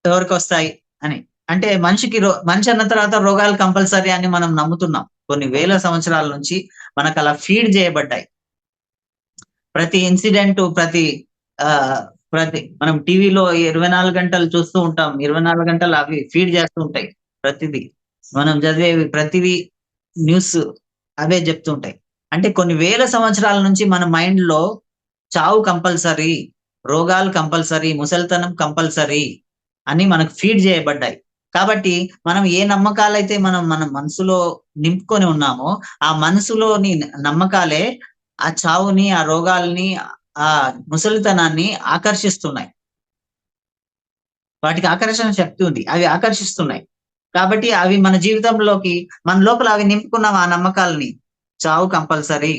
ఎవరికి వస్తాయి అని. అంటే మనిషి అన్న తర్వాత రోగాలు కంపల్సరీ అని మనం నమ్ముతున్నాం. కొన్ని వేల సంవత్సరాల నుంచి మనకు అలా ఫీడ్ చేయబడ్డాయి. ప్రతి ఇన్సిడెంట్ ప్రతి మనం టీవీలో 24 గంటలు చూస్తూ ఉంటాం. 24 గంటలు అవి ఫీడ్ చేస్తూ ఉంటాయి. ప్రతిదీ మనం చదివేవి ప్రతిదీ న్యూస్ అవే చెప్తుంటాయి. అంటే కొన్ని వేల సంవత్సరాల నుంచి మన మైండ్ లో చావు కంపల్సరీ, రోగాలు కంపల్సరీ, ముసలితనం కంపల్సరీ అని మనకు ఫీడ్ చేయబడ్డాయి. కాబట్టి మనం ఏ నమ్మకాలైతే మనం మన మనసులో నింపుకొని ఉన్నామో ఆ మనసులోని నమ్మకాలే ఆ చావుని, ఆ రోగాల్ని, ఆ ముసలితనాన్ని ఆకర్షిస్తున్నాయి. వాటికి ఆకర్షణ శక్తి ఉంది. అవి ఆకర్షిస్తున్నాయి. కాబట్టి అవి మన జీవితంలోకి మన లోపల అవి నింపుకున్నాం ఆ నమ్మకాలని. చావు కంపల్సరీ,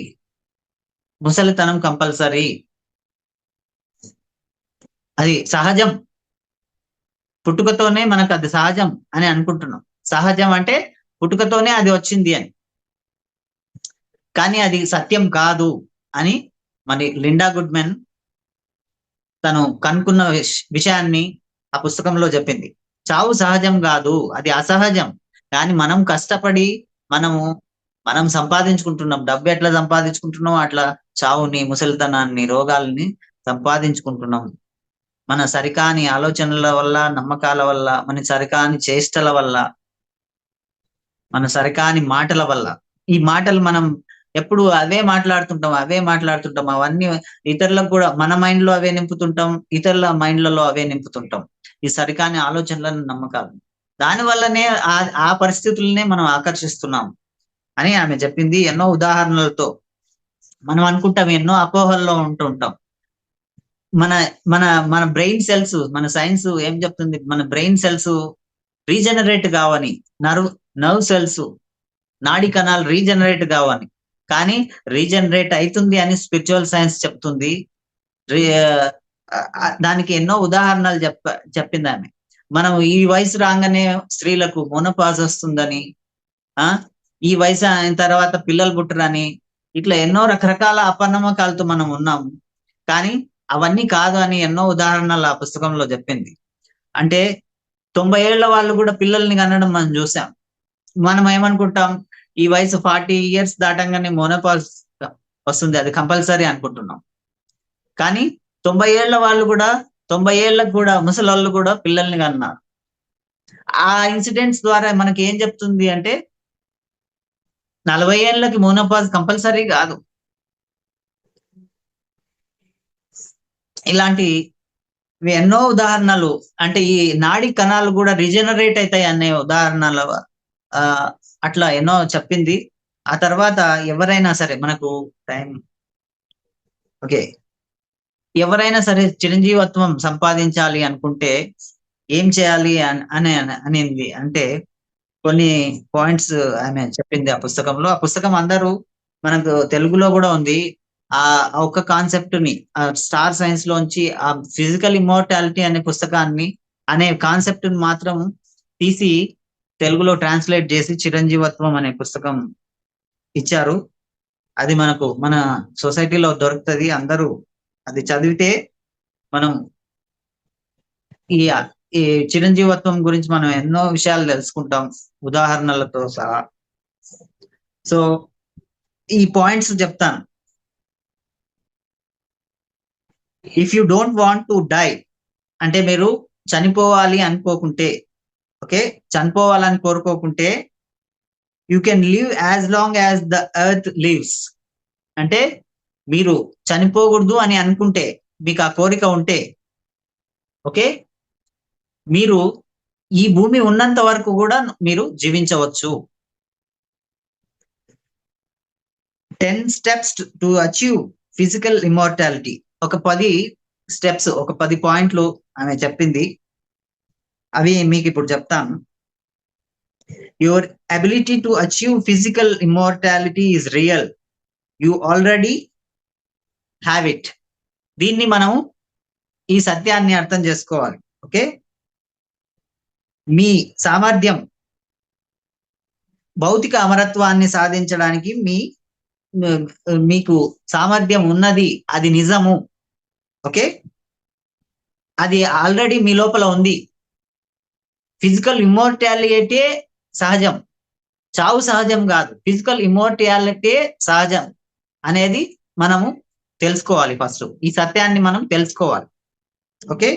ముసలితనం కంపల్సరీ, అది సహజం, పుట్టుకతోనే మనకు అది సహజం అని అనుకుంటున్నాం. సహజం అంటే పుట్టుకతోనే అది వచ్చింది అని. కానీ అది సత్యం కాదు అని మరి లిండా గుడ్మెన్ తను కనుక్కున్న విషయాన్ని ఆ పుస్తకంలో చెప్పింది. చావు సహజం కాదు, అది అసహజం. కానీ మనం కష్టపడి మనం సంపాదించుకుంటున్నాం. డబ్బు ఎట్లా సంపాదించుకుంటున్నాం అట్లా చావుని, ముసలితనాన్ని, రోగాల్ని సంపాదించుకుంటున్నాం. మన సరికాని ఆలోచనల వల్ల, నమ్మకాల వల్ల, మన సరికాని చేష్టల వల్ల, మన సరికాని మాటల వల్ల. ఈ మాటలు మనం ఎప్పుడు అవే మాట్లాడుతుంటాం. అవన్నీ ఇతరులకు కూడా మన మైండ్ లో అవే నింపుతుంటాం, ఇతరుల మైండ్లలో అవే నింపుతుంటాం. ఈ సరికాని ఆలోచనలను, నమ్మకాలు. దాని వల్లనే ఆ పరిస్థితులనే మనం ఆకర్షిస్తున్నాం అని ఆమె చెప్పింది. ఎన్నో ఉదాహరణలతో. మనం అనుకుంటాం, ఎన్నో అపోహల్లో ఉంటుంటాం. మన మన మన బ్రెయిన్ సెల్స్, మన సైన్స్ ఏం చెప్తుంది, మన బ్రెయిన్ సెల్స్ రీజనరేట్ కావని, నర్వ్ సెల్స్, నాడీ కణాలు రీజనరేట్ కావని. కానీ రీజనరేట్ అవుతుంది అని స్పిరిచువల్ సైన్స్ చెప్తుంది. దానికి ఎన్నో ఉదాహరణలు చెప్పింది ఆమె. మనం ఈ వయసు రాగానే స్త్రీలకు మోనోపాజ్ వస్తుందని, ఈ వయసు అయిన తర్వాత పిల్లలు పుట్టరని, ఇట్లా ఎన్నో రకరకాల అపనమ్మకాలతో మనం ఉన్నాము. కానీ అవన్నీ కాదు అని ఎన్నో ఉదాహరణలు ఆ పుస్తకంలో చెప్పింది. అంటే 90 ఏళ్ల వాళ్ళు కూడా పిల్లల్ని కనడం మనం చూసాం. మనం ఏమనుకుంటాం, ఈ వయసు 40 years దాటంగానే మోనోపాజ్ వస్తుంది, అది కంపల్సరీ అనుకుంటున్నాం. కానీ 90 ఏళ్ల వాళ్ళు కూడా, 90 ఏళ్ళకు కూడా ముసలోళ్ళు కూడా పిల్లల్ని కన్నారు. ఆ ఇన్సిడెంట్స్ ద్వారా మనకి ఏం చెప్తుంది అంటే 40 ఏళ్ళకి మోనోపాజ్ కంపల్సరీ కాదు. ఇలాంటి ఎన్నో ఉదాహరణలు, అంటే ఈ నాడీ కణాలు కూడా రీజనరేట్ అవుతాయి అనే ఉదాహరణలు అట్లా ఎన్నో చెప్పింది. ఆ తర్వాత ఎవరైనా సరే మనకు టైం ఓకే, ఎవరైనా సరే చిరంజీవత్వం సంపాదించాలి అనుకుంటే ఏం చేయాలి అనింది. అంటే కొన్ని పాయింట్స్ ఆమె చెప్పింది ఆ పుస్తకంలో. ఆ పుస్తకం అందరూ, మనకు తెలుగులో కూడా ఉంది. ఆ ఒక కాన్సెప్ట్ ని స్టార్ సైన్స్ లోంచి ఆ ఫిజికల్ ఇమ్మోర్టాలిటీ అనే పుస్తకాన్ని, అనే కాన్సెప్ట్ ని మాత్రం తీసి తెలుగులో ట్రాన్స్లేట్ చేసి చిరంజీవత్వం అనే పుస్తకం ఇచ్చారు. అది మన సొసైటీలో దొరుకుతుంది. అందరూ అది చదివితే మనం ఈ చిరంజీవత్వం గురించి మనం ఎన్నో విషయాలు తెలుసుకుంటాం, ఉదాహరణలతో సహా. సో ఈ పాయింట్స్ చెప్తాను. If you don't want to die, అంటే మీరు చనిపోవాలి అనుకోకుంటే, ఓకే, చనిపోవాలని కోరుకోకుంటే, you can live as long as the earth lives. అంటే మీరు చనిపోకూడదు అని అనుకుంటే, మీకు ఆ కోరిక ఉంటే, ఓకే, మీరు ఈ భూమి ఉన్నంత వరకు కూడా మీరు జీవించవచ్చు. 10 steps to achieve physical immortality. ఒక 10 స్టెప్స్, ఒక 10 పాయింట్లు ఆమె చెప్పింది. అవి మీకు ఇప్పుడు చెప్తాను. Your ability to achieve physical immortality is real. You already have it. దీన్ని మనం ఈ సత్యాన్ని అర్థం చేసుకోవాలి. ఓకే, మీ సామర్థ్యం భౌతిక అమరత్వాన్ని సాధించడానికి మీకు సామర్థ్యం ఉన్నది, అది నిజము. ఓకే, అది ఆల్రెడీ మీ లోపల ఉంది. ఫిజికల్ ఇమ్మోర్టాలిటీ సహజం, చావు సహజం కాదు. ఫిజికల్ ఇమ్మోర్టాలిటీ సహజం అనేది మనము తెలుసుకోవాలి. ఫస్ట్ ఈ సత్యాన్ని మనం తెలుసుకోవాలి. ఓకే,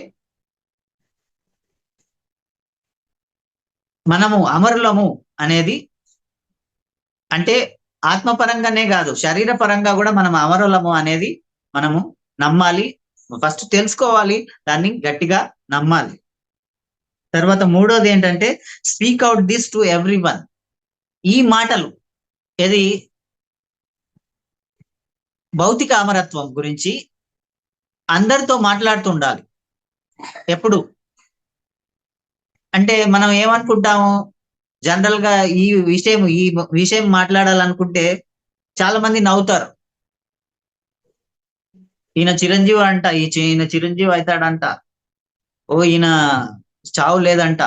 మనము అమరులము అనేది అంటే ఆత్మపరంగానే కాదు, శరీర పరంగా కూడా మనం అమరులము అనేది మనము నమ్మాలి. ఫస్ట్ తెలుసుకోవాలి, దాన్ని గట్టిగా నమ్మాలి. తర్వాత మూడోది ఏంటంటే speak out this to every one. ఈ మాటలు ఇది భౌతిక అమరత్వం గురించి అందరితో మాట్లాడుతుండాలి. ఎప్పుడు అంటే మనం ఏమనుకుంటాము, జనరల్ గా ఈ విషయం మాట్లాడాలనుకుంటే చాలా మంది నవ్వుతారు. ఈయన చిరంజీవి అంట, ఈయన చిరంజీవి అవుతాడంట, ఓ ఈయన చావు లేదంట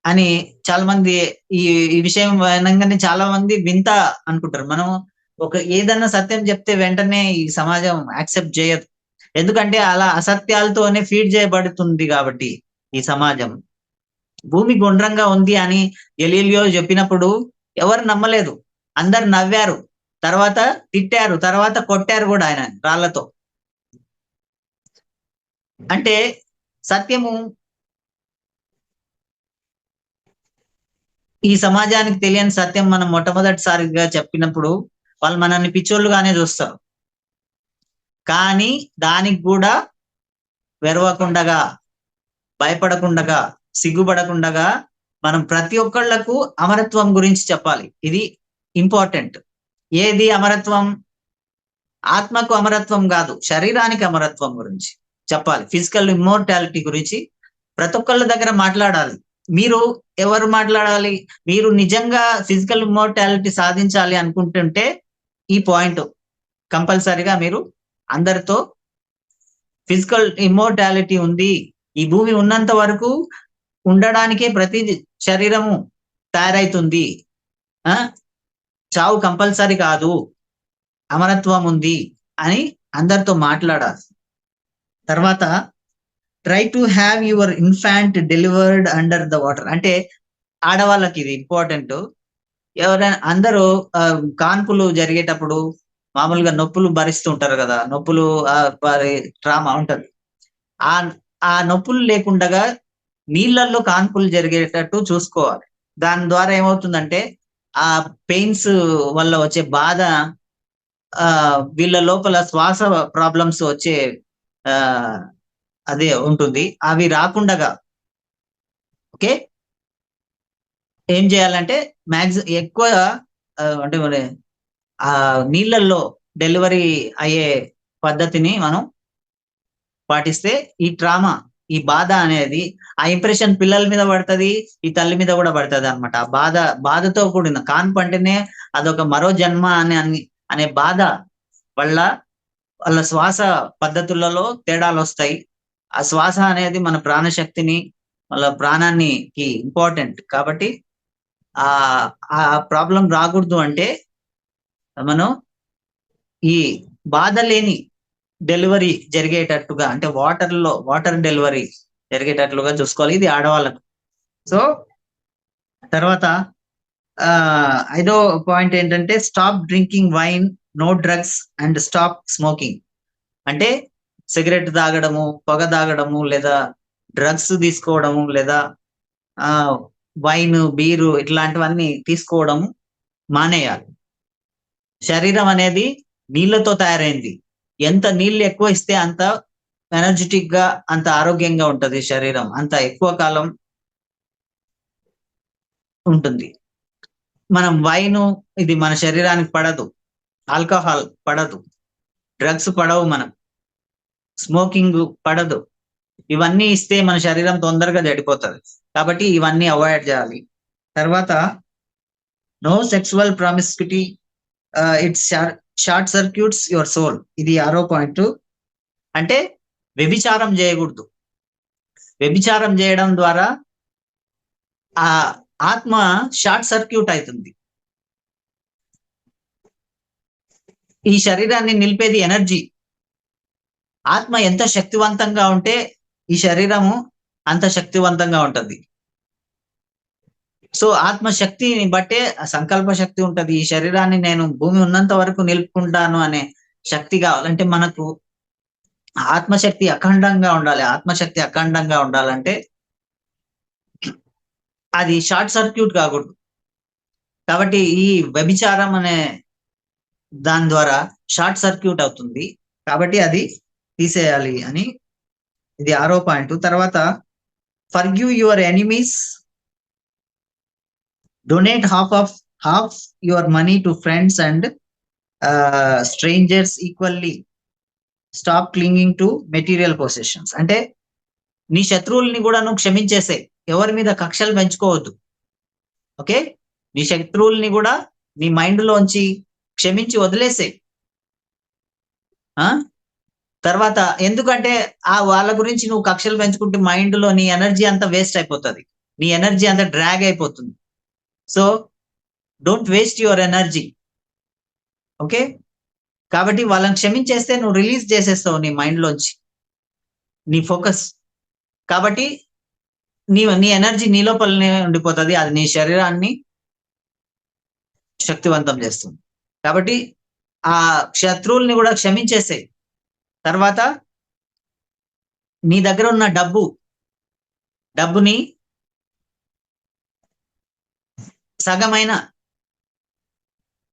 అని చాలా మంది ఈ విషయం వినంగానే చాలా మంది వింత అనుకుంటారు. మనం ఏదన్నా సత్యం చెప్తే వెంటనే ఈ సమాజం యాక్సెప్ట్ చేయదు. ఎందుకంటే అలా అసత్యాలతోనే ఫీడ్ చేయబడుతుంది కాబట్టి ఈ సమాజం. భూమి గుండ్రంగా ఉంది అని గెలీలియో చెప్పినప్పుడు ఎవరు నమ్మలేదు, అందరు నవ్వారు, తర్వాత తిట్టారు, తర్వాత కొట్టారు కూడా ఆయన రాళ్లతో. అంటే సత్యము ఈ సమాజానికి తెలియని సత్యం మనం మొట్టమొదటిసారిగా చెప్పినప్పుడు వాళ్ళు మనల్ని పిచ్చోళ్ళుగానే చూస్తారు. కానీ దానికి కూడా వెరవకుండగా, భయపడకుండగా, సిగ్గుపడకుండగా మనం ప్రతి ఒక్కళ్లకు అమరత్వం గురించి చెప్పాలి. ఇది ఇంపార్టెంట్. ఏది అమరత్వం? ఆత్మకు అమరత్వం కాదు, శరీరానికి అమరత్వం గురించి చెప్పాలి. ఫిజికల్ ఇమ్మోర్టాలిటీ గురించి ప్రతి ఒక్కళ్ళ దగ్గర మాట్లాడాలి. మీరు ఎవరు మాట్లాడాలి? మీరు నిజంగా ఫిజికల్ ఇమ్మోర్టాలిటీ సాధించాలి అనుకుంటుంటే ఈ పాయింట్ కంపల్సరిగా మీరు అందరితో ఫిజికల్ ఇమ్మోర్టాలిటీ ఉంది, ఈ భూమి ఉన్నంత వరకు ఉండడానికే ప్రతి శరీరము తయారైతుంది, చావు కంపల్సరీ కాదు, అమరత్వం ఉంది అని అందరితో మాట్లాడాలి. తర్వాత try to have your infant delivered under the water. అంటే ఆడవాళ్ళకి ఇది ఇంపార్టెంట్. ఎవరైనా అందరూ కాన్పులు జరిగేటప్పుడు మామూలుగా నొప్పులు భరిస్తూ ఉంటారు కదా, నొప్పులు ట్రామా ఉంటది. ఆ నొప్పులు లేకుండా నీళ్ళల్లో కాన్పులు జరిగేటట్టు చూసుకోవాలి. దాని ద్వారా ఏమవుతుందంటే ఆ పెయిన్స్ వల్ల వచ్చే బాధ, వీళ్ళ లోపల శ్వాస ప్రాబ్లమ్స్ వచ్చే అదే ఉంటుంది, అవి రాకుండా ఓకే ఏం చేయాలంటే ఎక్కువ అంటే మరి ఆ నీళ్ళల్లో డెలివరీ అయ్యే పద్ధతిని మనం పాటిస్తే ఈ ట్రామా, ఈ బాధ అనేది, ఆ ఇంప్రెషన్ పిల్లల మీద పడుతుంది, ఈ తల్లి మీద కూడా పడుతుంది అనమాట. ఆ బాధతో కూడిన కాన్పు అంటేనే అదొక మరో జన్మ అనే బాధ వాళ్ళ శ్వాస పద్ధతులలో తేడాలు వస్తాయి. ఆ శ్వాస అనేది మన ప్రాణశక్తిని, వాళ్ళ ప్రాణానికి ఇంపార్టెంట్. కాబట్టి ఆ ప్రాబ్లం రాకూడదు అంటే మనం ఈ బాధ లేని డెలివరీ జరిగేటట్టుగా, అంటే వాటర్ డెలివరీ జరిగేటట్లుగా చూసుకోవాలి. ఇది ఆడవాళ్ళకు. సో తర్వాత 5వ పాయింట్ ఏంటంటే stop drinking wine, no drugs and stop smoking. అంటే సిగరెట్ తాగడము, పొగ తాగడము, లేదా డ్రగ్స్ తీసుకోవడము, లేదా వైన్, బీరు ఇట్లాంటివన్నీ తీసుకోవడము మానేయాలి. శరీరం అనేది నీళ్లతో తయారైంది. ఎంత నీళ్ళు ఎక్కువ ఇస్తే అంత ఎనర్జెటిక్ గా, అంత ఆరోగ్యంగా ఉంటది శరీరం, అంత ఎక్కువ కాలం ఉంటుంది. మనం వైను ఇది మన శరీరానికి పడదు, ఆల్కహాల్ పడదు, డ్రగ్స్ పడవు, మనం స్మోకింగ్ పడదు. ఇవన్నీ ఇస్తే మన శరీరం తొందరగా చెడిపోతుంది. కాబట్టి ఇవన్నీ అవాయిడ్ చేయాలి. తర్వాత no sexual promiscuity, it's short circuits your soul. ఇది 6వ పాయింట్. అంటే వ్యభిచారం చేయకూడదు. వ్యభిచారం చేయడం ద్వారా ఆ ఆత్మ షార్ట్ సర్క్యూట్ అవుతుంది. ఈ శరీరాన్ని నిలిపేది ఎనర్జీ. ఆత్మ ఎంత శక్తివంతంగా ఉంటే ఈ శరీరము అంత శక్తివంతంగా ఉంటది. సో ఆత్మశక్తిని బట్టే సంకల్ప శక్తి ఉంటది. ఈ శరీరాన్ని నేను భూమి ఉన్నంత వరకు నిలుపుకుంటాను అనే శక్తి కావాలంటే మనకు ఆత్మశక్తి అఖండంగా ఉండాలి. ఆత్మశక్తి అఖండంగా ఉండాలంటే అది షార్ట్ సర్క్యూట్ కాకూడదు. కాబట్టి ఈ వ్యభిచారం అనే దాని ద్వారా షార్ట్ సర్క్యూట్ అవుతుంది. కాబట్టి అది తీసేయాలి అని ఇది 6వ పాయింట్. తర్వాత forgive your enemies, donate half your money to friends and strangers equally, stop clinging to material possessions. అంటే నీ శత్రువుల్ని కూడా నువ్వు క్షమించేసే, ఎవరి మీద కక్షలు పెంచుకోవద్దు. ఓకే, నీ శత్రువుల్ని కూడా నీ మైండ్ లోంచి క్షమించి వదిలేసే. తర్వాత ఎందుకంటే వాళ్ళ గురించి నువ్వు కక్షలు పెంచుకుంటే మైండ్ లో నీ ఎనర్జీ అంతా వేస్ట్ అయిపోతుంది, నీ ఎనర్జీ అంతా డ్రాగ్ అయిపోతుంది. So don't waste your energy. Okay, కాబట్టి వాళ్ళని క్షమించేస్తే నువ్వు రిలీజ్ చేసేస్తావు నీ మైండ్ లోంచి నీ ఫోకస్. కాబట్టి నీ ఎనర్జీ నీ లోపలనే ఉండిపోతుంది, అది నీ శరీరాన్ని శక్తివంతం చేస్తుంది. కాబట్టి ఆ శత్రువుల్ని కూడా క్షమించేసే. తర్వాత నీ దగ్గర ఉన్న డబ్బుని సగమైన,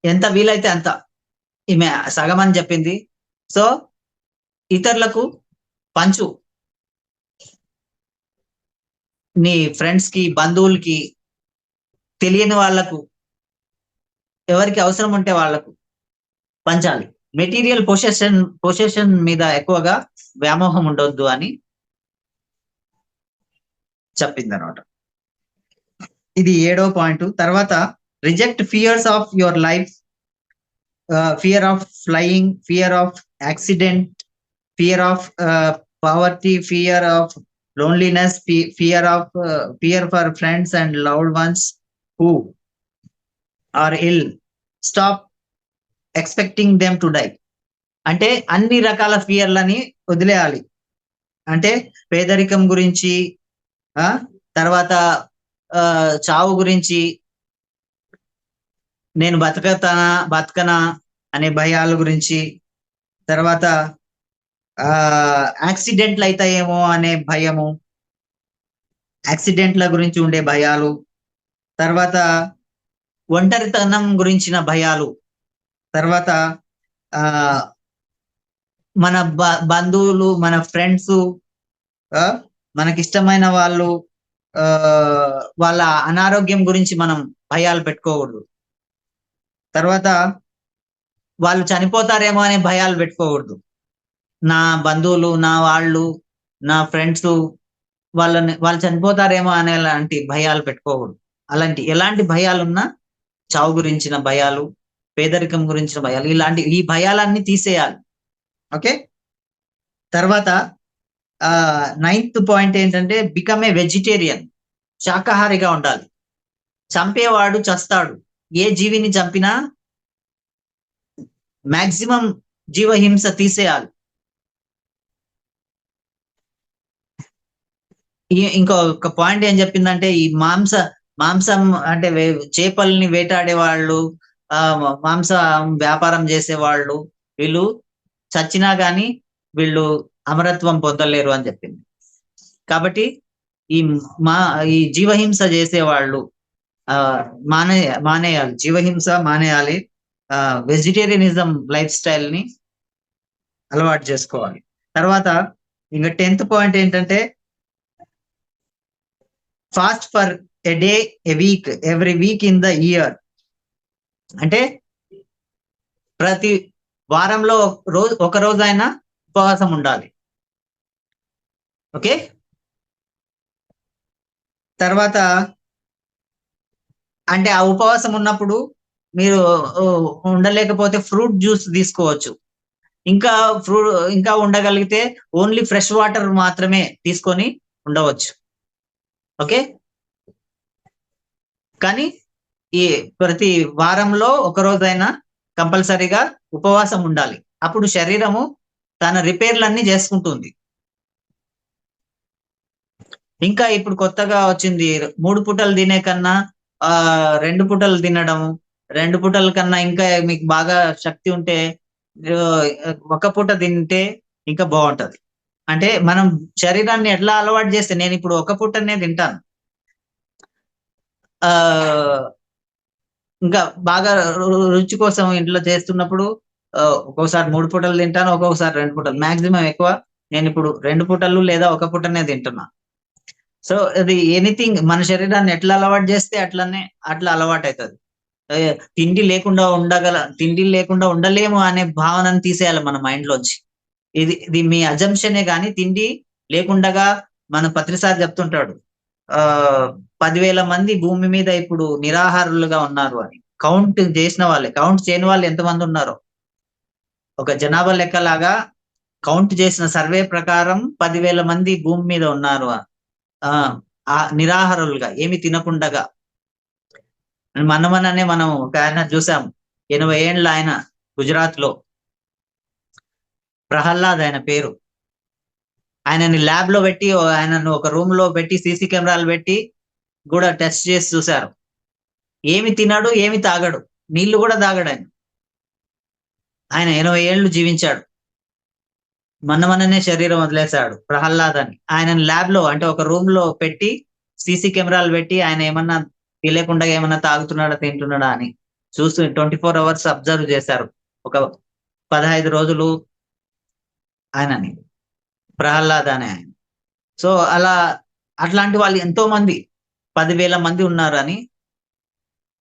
ఎంత వీలైతే అంత, ఈమె సగం అని చెప్పింది, సో ఇతరులకు పంచు. నీ ఫ్రెండ్స్ కి, బంధువులకి, తెలియని వాళ్లకు, ఎవరికి అవసరం ఉంటే వాళ్లకు పంచాలి. మెటీరియల్ పొసెషన్ మీద ఎక్కువగా వ్యామోహం ఉండొద్దు అని చెప్పింది అనమాట. ఇది 7వ పాయింట్. తర్వాత reject fears of your life, fear of flying, fear of accident, fear of poverty, fear of loneliness, fear for friends and loved ones who are ill. Stop expecting them to die. అంటే అన్ని రకాల ఫియర్లని వదిలేయాలి. అంటే పేదరికం గురించి, తర్వాత చావు గురించి, నేను బతకనా అనే భయాల గురించి, తర్వాత యాక్సిడెంట్లు అవుతాయేమో అనే భయము, యాక్సిడెంట్ల గురించి ఉండే భయాలు, తర్వాత ఒంటరితనం గురించిన భయాలు, తర్వాత మన బంధువులు, మన ఫ్రెండ్స్, మనకిష్టమైన వాళ్ళు, వాళ్ళ అనారోగ్యం గురించి మనం భయాలు పెట్టుకోకూడదు. తర్వాత వాళ్ళు చనిపోతారేమో అనే భయాలు పెట్టుకోకూడదు. నా బంధువులు, నా వాళ్ళు, నా ఫ్రెండ్స్ వాళ్ళు చనిపోతారేమో అనే లాంటి భయాలు పెట్టుకోకూడదు. ఎలాంటి భయాలున్నా, చావు గురించిన భయాలు, పేదరికం గురించిన భయాలు, ఈ భయాలన్నీ తీసేయాలి. ఓకే, తర్వాత 9th పాయింట్ ఏంటంటే బికమ్ ఏ వెజిటేరియన్. శాకాహారిగా ఉండాలి. చంపేవాడు చస్తాడు. ఏ జీవిని చంపినా మాక్సిమం జీవహింస తీసేయాలి. ఇంకొక పాయింట్ ఏం చెప్పిందంటే ఈ మాంసం అంటే చేపల్ని వేటాడే వాళ్ళు, మాంసం వ్యాపారం చేసేవాళ్ళు, వీళ్ళు చచ్చినా గాని వీళ్ళు అమరత్వం పొందలేరు అని చెప్పింది. కాబట్టి ఈ జీవహింస చేసేవాళ్ళు మానేయాలి, జీవహింస మానేయాలి. వెజిటేరియనిజం లైఫ్ స్టైల్ ని అలవాటు చేసుకోవాలి. తర్వాత ఇంకా 10th పాయింట్ ఏంటంటే fast for a day, a week, every week in the year. అంటే ప్రతి వారంలో ఒక రోజైనా ఉపవాసం ఉండాలి. ఓకే, తర్వాత అంటే ఆ ఉపవాసం ఉన్నప్పుడు మీరు ఉండలేకపోతే ఫ్రూట్ జ్యూస్ తీసుకోవచ్చు. ఇంకా ఉండగలిగితే ఓన్లీ ఫ్రెష్ వాటర్ మాత్రమే తీసుకొని ఉండవచ్చు. ఓకే, కానీ ఈ ప్రతి వారంలో ఒక రోజైనా కంపల్సరీగా ఉపవాసం ఉండాలి. అప్పుడు శరీరము తన రిపేర్లన్నీ చేసుకుంటుంది. ఇంకా ఇప్పుడు కొత్తగా వచ్చింది 3 పూటలు తినే కన్నా 2 పూటలు తినడము. 2 పూటల కన్నా ఇంకా మీకు బాగా శక్తి ఉంటే ఒక పూట తింటే ఇంకా బాగుంటది. అంటే మనం శరీరాన్ని ఎట్లా అలవాటు చేస్తే, నేను ఇప్పుడు ఒక పూటనే తింటాను, ఇంకా బాగా రుచి కోసం ఇంట్లో చేస్తున్నప్పుడు ఒక్కొక్కసారి 3 పూటలు తింటాను, ఒక్కొక్కసారి 2 పూటలు. మాక్సిమం ఎక్కువ నేను ఇప్పుడు 2 పూటలు లేదా ఒక పూటనే తింటున్నా. సో అది ఎనీథింగ్ మన శరీరాన్ని ఎట్లా అలవాటు చేస్తే అట్లా అలవాటు అవుతుంది. తిండి లేకుండా ఉండలేము అనే భావనను తీసేయాలి మన మైండ్ లోంచి. ఇది మీ అజంప్షనే గాని తిండి లేకుండా మన పత్రిసారి చెప్తుంటాడు 10,000 మంది భూమి మీద ఇప్పుడు నిరాహారులుగా ఉన్నారు అని. కౌంట్ చేయని వాళ్ళు ఎంతమంది ఉన్నారో, ఒక జనాభా లెక్కలాగా కౌంట్ చేసిన సర్వే ప్రకారం 10,000 మంది భూమి మీద ఉన్నారు నిరాహారులుగా, ఏమి తినకుండగా. మనం ఒక ఆయన చూసాం, 80 ఏళ్ళ ఆయన, గుజరాత్ లో, ప్రహ్లాద్ ఆయన పేరు. ఆయనని ల్యాబ్ లో పెట్టి, ఆయనను ఒక రూమ్ లో పెట్టి సీసీ కెమెరాలు పెట్టి కూడా టెస్ట్ చేసి చూశారు. ఏమి తినడు, ఏమి తాగడు, నీళ్లు కూడా తాగడు. ఆయన 80 ఏళ్ళు జీవించాడు. మననే శరీరం వదిలేశాడు ప్రహ్లాద్ అని. ఆయనని ల్యాబ్ లో, అంటే ఒక రూమ్ లో పెట్టి సీసీ కెమెరాలు పెట్టి ఆయన ఏమన్నా తెలియకుండా ఏమన్నా తాగుతున్నాడా తింటున్నాడా అని చూస్తూ 24 అవర్స్ అబ్జర్వ్ చేశారు. ఒక 15 రోజులు ఆయనని, ప్రహ్లాద్ అనే ఆయన. సో అట్లాంటి వాళ్ళు ఎంతో మంది, 10,000 మంది ఉన్నారు అని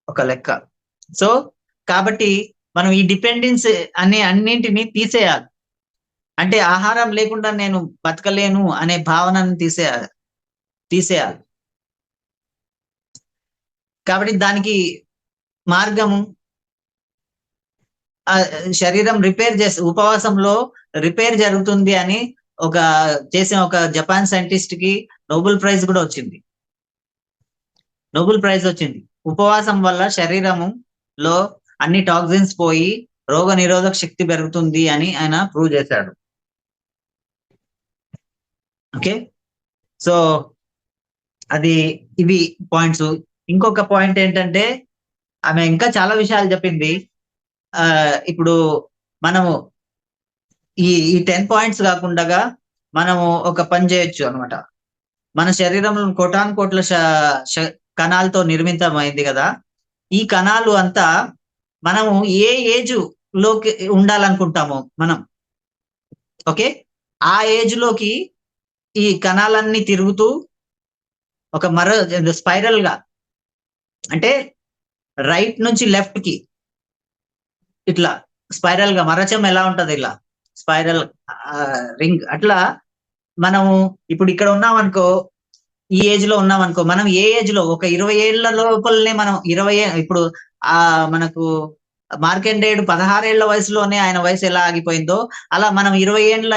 ఒక లెక్క. సో కాబట్టి మనం ఈ డిపెండెన్స్ అన్నింటినీ తీసేయాలి. అంటే ఆహారం లేకుండా నేను బతకలేను అనే భావనను తీసేయాలి. కాబట్టి దానికి మార్గము శరీరం రిపేర్ చేసి, ఉపవాసంలో రిపేర్ జరుగుతుంది అని చేసిన ఒక జపాన్ సైంటిస్ట్ కి నోబెల్ ప్రైజ్ కూడా వచ్చింది. ఉపవాసం వల్ల శరీరంలో అన్ని టాక్సిన్స్ పోయి రోగ నిరోధక శక్తి పెరుగుతుంది అని ఆయన ప్రూవ్ చేశాడు. ఓకే, సో ఇవి పాయింట్స్. ఇంకొక పాయింట్ ఏంటంటే, ఆమె ఇంకా చాలా విషయాలు చెప్పింది. ఇప్పుడు మనము ఈ 10 పాయింట్స్ కాకుండా మనము ఒక పని చేయొచ్చు అనమాట. మన శరీరంలో కోట్ల కణాలతో నిర్మితమైంది కదా. ఈ కణాలు అంతా మనము ఏ ఏజ్ లోకి ఉండాలనుకుంటామో మనం, ఓకే, ఆ ఏజ్ లోకి ఈ కణాలన్నీ తిరుగుతూ ఒక స్పైరల్ గా, అంటే రైట్ నుంచి లెఫ్ట్ కి ఇట్లా స్పైరల్ గా, మరచం ఎలా ఉంటది ఇలా స్పైరల్ రింగ్, అట్లా మనము ఇప్పుడు ఇక్కడ ఉన్నామనుకో, ఈ ఏజ్ లో ఉన్నామనుకో, మనం ఏ ఏజ్ లో, ఒక 20 ఏళ్ల లోపలనే మనం ఇప్పుడు మనకు మార్కండేయుడు 16 ఏళ్ల వయసులోనే ఆయన వయసు ఎలా ఆగిపోయిందో, అలా మనం 20 ఏళ్ల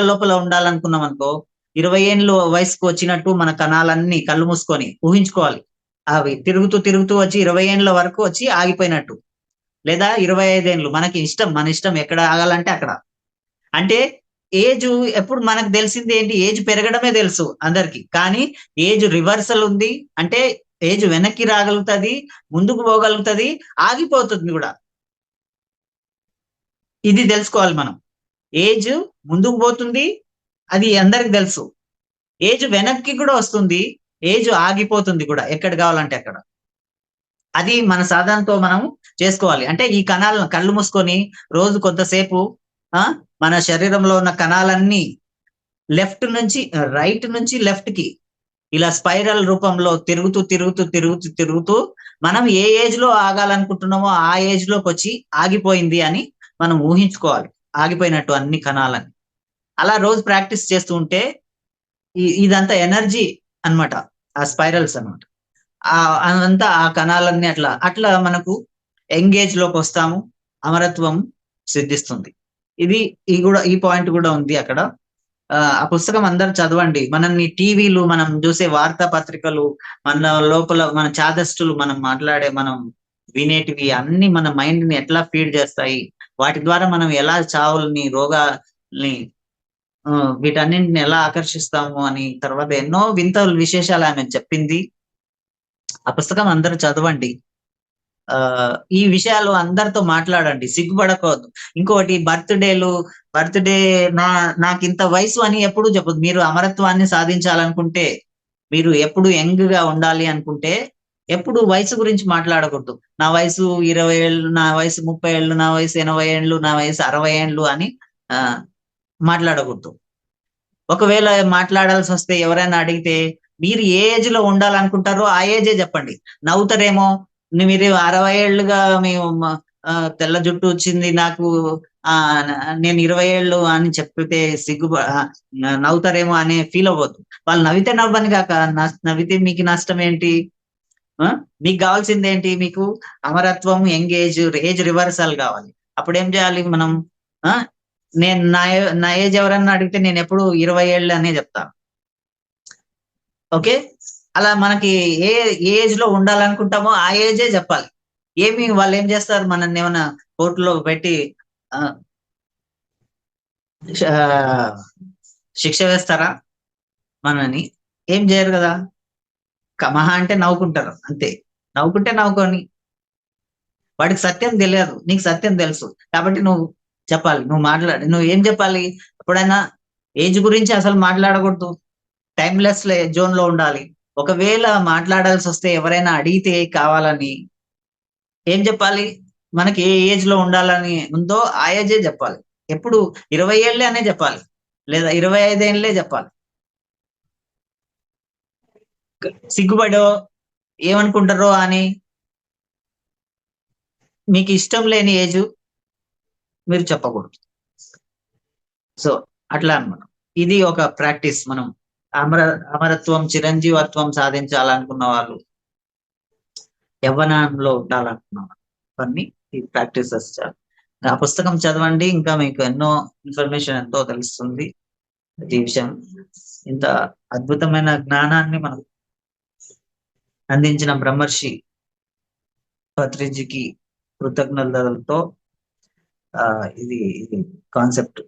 లోపల ఉండాలనుకున్నాం అనుకో, 20 ఏళ్ళు వయసుకు వచ్చినట్టు మన కణాలన్నీ కళ్ళు మూసుకొని ఊహించుకోవాలి. అవి తిరుగుతూ వచ్చి 20 ఏళ్ళ వరకు వచ్చి ఆగిపోయినట్టు, లేదా 25 ఏళ్ళు, మన ఇష్టం ఎక్కడ ఆగాలంటే అక్కడ. అంటే ఏజ్ ఎప్పుడు మనకు తెలిసింది ఏంటి, ఏజ్ పెరగడమే తెలుసు అందరికి, కానీ ఏజ్ రివర్సల్ ఉంది. అంటే ఏజ్ వెనక్కి రాగలుగుతుంది, ముందుకు పోగలుగుతుంది, ఆగిపోతుంది కూడా. ఇది తెలుసుకోవాలి మనం. ఏజ్ ముందుకు పోతుంది, అది అందరికి తెలుసు. ఏజ్ వెనక్కి కూడా వస్తుంది, ఏజ్ ఆగిపోతుంది కూడా, ఎక్కడ కావాలంటే అక్కడ. అది మన సాధనతో మనం చేసుకోవాలి. అంటే ఈ కణాలను కళ్ళు మూసుకొని రోజు కొంతసేపు మన శరీరంలో ఉన్న కణాలన్నీ రైట్ నుంచి లెఫ్ట్ కి ఇలా స్పైరల్ రూపంలో తిరుగుతూ మనం ఏ ఏజ్ లో ఆగాలనుకుంటున్నామో ఆ ఏజ్ లోకి వచ్చి ఆగిపోయింది అని మనం ఊహించుకోవాలి, ఆగిపోయినట్టు అన్ని కణాలని. అలా రోజు ప్రాక్టీస్ చేస్తూ ఉంటే ఇదంతా ఎనర్జీ అన్నమాట, ఆ స్పైరల్స్ అన్నమాట. అంతా ఆ కణాలన్నీ అట్లా మనకు ఎంగేజ్ లోకి వస్తాము, అమరత్వం సిద్ధిస్తుంది. ఈ పాయింట్ కూడా ఉంది అక్కడ. ఆ పుస్తకం అందరు చదవండి. మనల్ని టీవీలు, మనం చూసే వార్తా పత్రికలు, మన లోపల మన చాదస్తులు, మనం వినేటివి అన్ని మన మైండ్ ని ఎట్లా ఫీడ్ చేస్తాయి, వాటి ద్వారా మనం ఎలా చావుల్ని, రోగాల్ని, వీటన్నింటిని ఎలా ఆకర్షిస్తాము అని, తర్వాత ఎన్నో వింత విశేషాలు ఆమె చెప్పింది. ఆ పుస్తకం అందరూ చదవండి. ఈ విషయాలు అందరితో మాట్లాడండి, సిగ్గుపడకూడదు. ఇంకోటి బర్త్‌డే నాకింత వయసు అని ఎప్పుడు చెప్పొద్దు. మీరు అమరత్వాన్ని సాధించాలనుకుంటే, మీరు ఎప్పుడు యంగ్‌గా ఉండాలి అనుకుంటే, ఎప్పుడు వయసు గురించి మాట్లాడకూడదు. నా వయసు 20 ఏళ్ళు, నా వయసు 30 ఏళ్ళు, నా వయసు 80 ఏండ్లు, నా వయసు 60 ఏండ్లు అని ఆహ్, మాట్లాడకూడదు. ఒకవేళ మాట్లాడాల్సొస్తే ఎవరైనా అడిగితే, మీరు ఏ ఏజ్‌లో ఉండాలనుకుంటారో ఆ ఏజే జెప్పండి. నవ్వుతారేమో, మీరు 60 ఏళ్లుగా మేము తెల్ల జుట్టు వచ్చింది నాకు, ఆహ్, న నేను 20 ఏళ్ళు అని చెప్పితే నవ్వుతారేమో అనే ఫీల్ అవ్వద్దు. వాళ్ళు నవ్వితే నవ్వని గాక, నవ్వితే మీకు నష్టమేంటి? ఆ! మీకు గావాల్సిందేంటి? మీకు అమరత్వం, యంగ్ ఏజ్ రివర్సల్ గావాలి. అప్పుడేం జేయాలి మనం? ఆ! నేను నా ఏజ్ ఎవరన్నా అడిగితే నేనెప్పుడు 20 ఏళ్ళు అనే జెప్తాను. ఓకే. అలా మనకి ఏ ఏజ్‌లో ఉండాలనుకుంటామో ఆ ఏజే జెప్పాలి. వాళ్ళేం జేస్తారు, మనన్నేమన్నా కోర్ట్‌లో పెట్టి ఆహ్, షా శిక్ష వేస్తారా మనని? ఏం జేయరు గదా! మహా అంటే నవ్వుకుంటారు అంతే. నవ్వుకుంటే నవ్వుకోని. వాడికి సత్యం తెలియదు. నీకు సత్యం తెలుసు. కాబట్టి నువ్వు చెప్పాలి. నువ్వేం జెప్పాలి? ఎప్పుడైనా ఏజ్ గురించి అసలు మాట్లాడకూడదు. టైమ్‌లెస్ జోన్‌లో ఉండాలి. ఒకవేళ మాట్లాడాల్సొస్తే, ఎవరైనా అడిగితే కావాలని, ఏం జెప్పాలి? మనకి ఏ ఏజ్‌లో ఉండాలని ఉందో ఆ ఏజే జెప్పాలి. ఎప్పుడు 20 ఏళ్ళే అనే జెప్పాలి. లేదా 25 ఏళ్ళే జెప్పాలి. సిగ్గుపడో, ఏమనుకుంటారో అని, మీకిష్టం లేని ఏజు మీరు చెప్పకూడదు. సో, అట్లా అన్నమాట. ఇది ఒక ప్రాక్టీస్. మనం అమర అమరత్వం, చిరంజీవత్వం సాధించాలనుకున్న వాళ్ళు, యవ్వనంలో ఉండాలనుకున్న వాళ్ళు, ఇవన్నీ ఈ ప్రాక్టీసెస్ ఆ పుస్తకం చదవండి. ఇంకా మీకు ఎంతో తెలుస్తుంది. ఈ విషయం, ఇంత అద్భుతమైన జ్ఞానాన్ని మనకు అందించిన బ్రహ్మర్షి పత్రిజీకి కృతజ్ఞతలతో ఇది కాన్సెప్ట్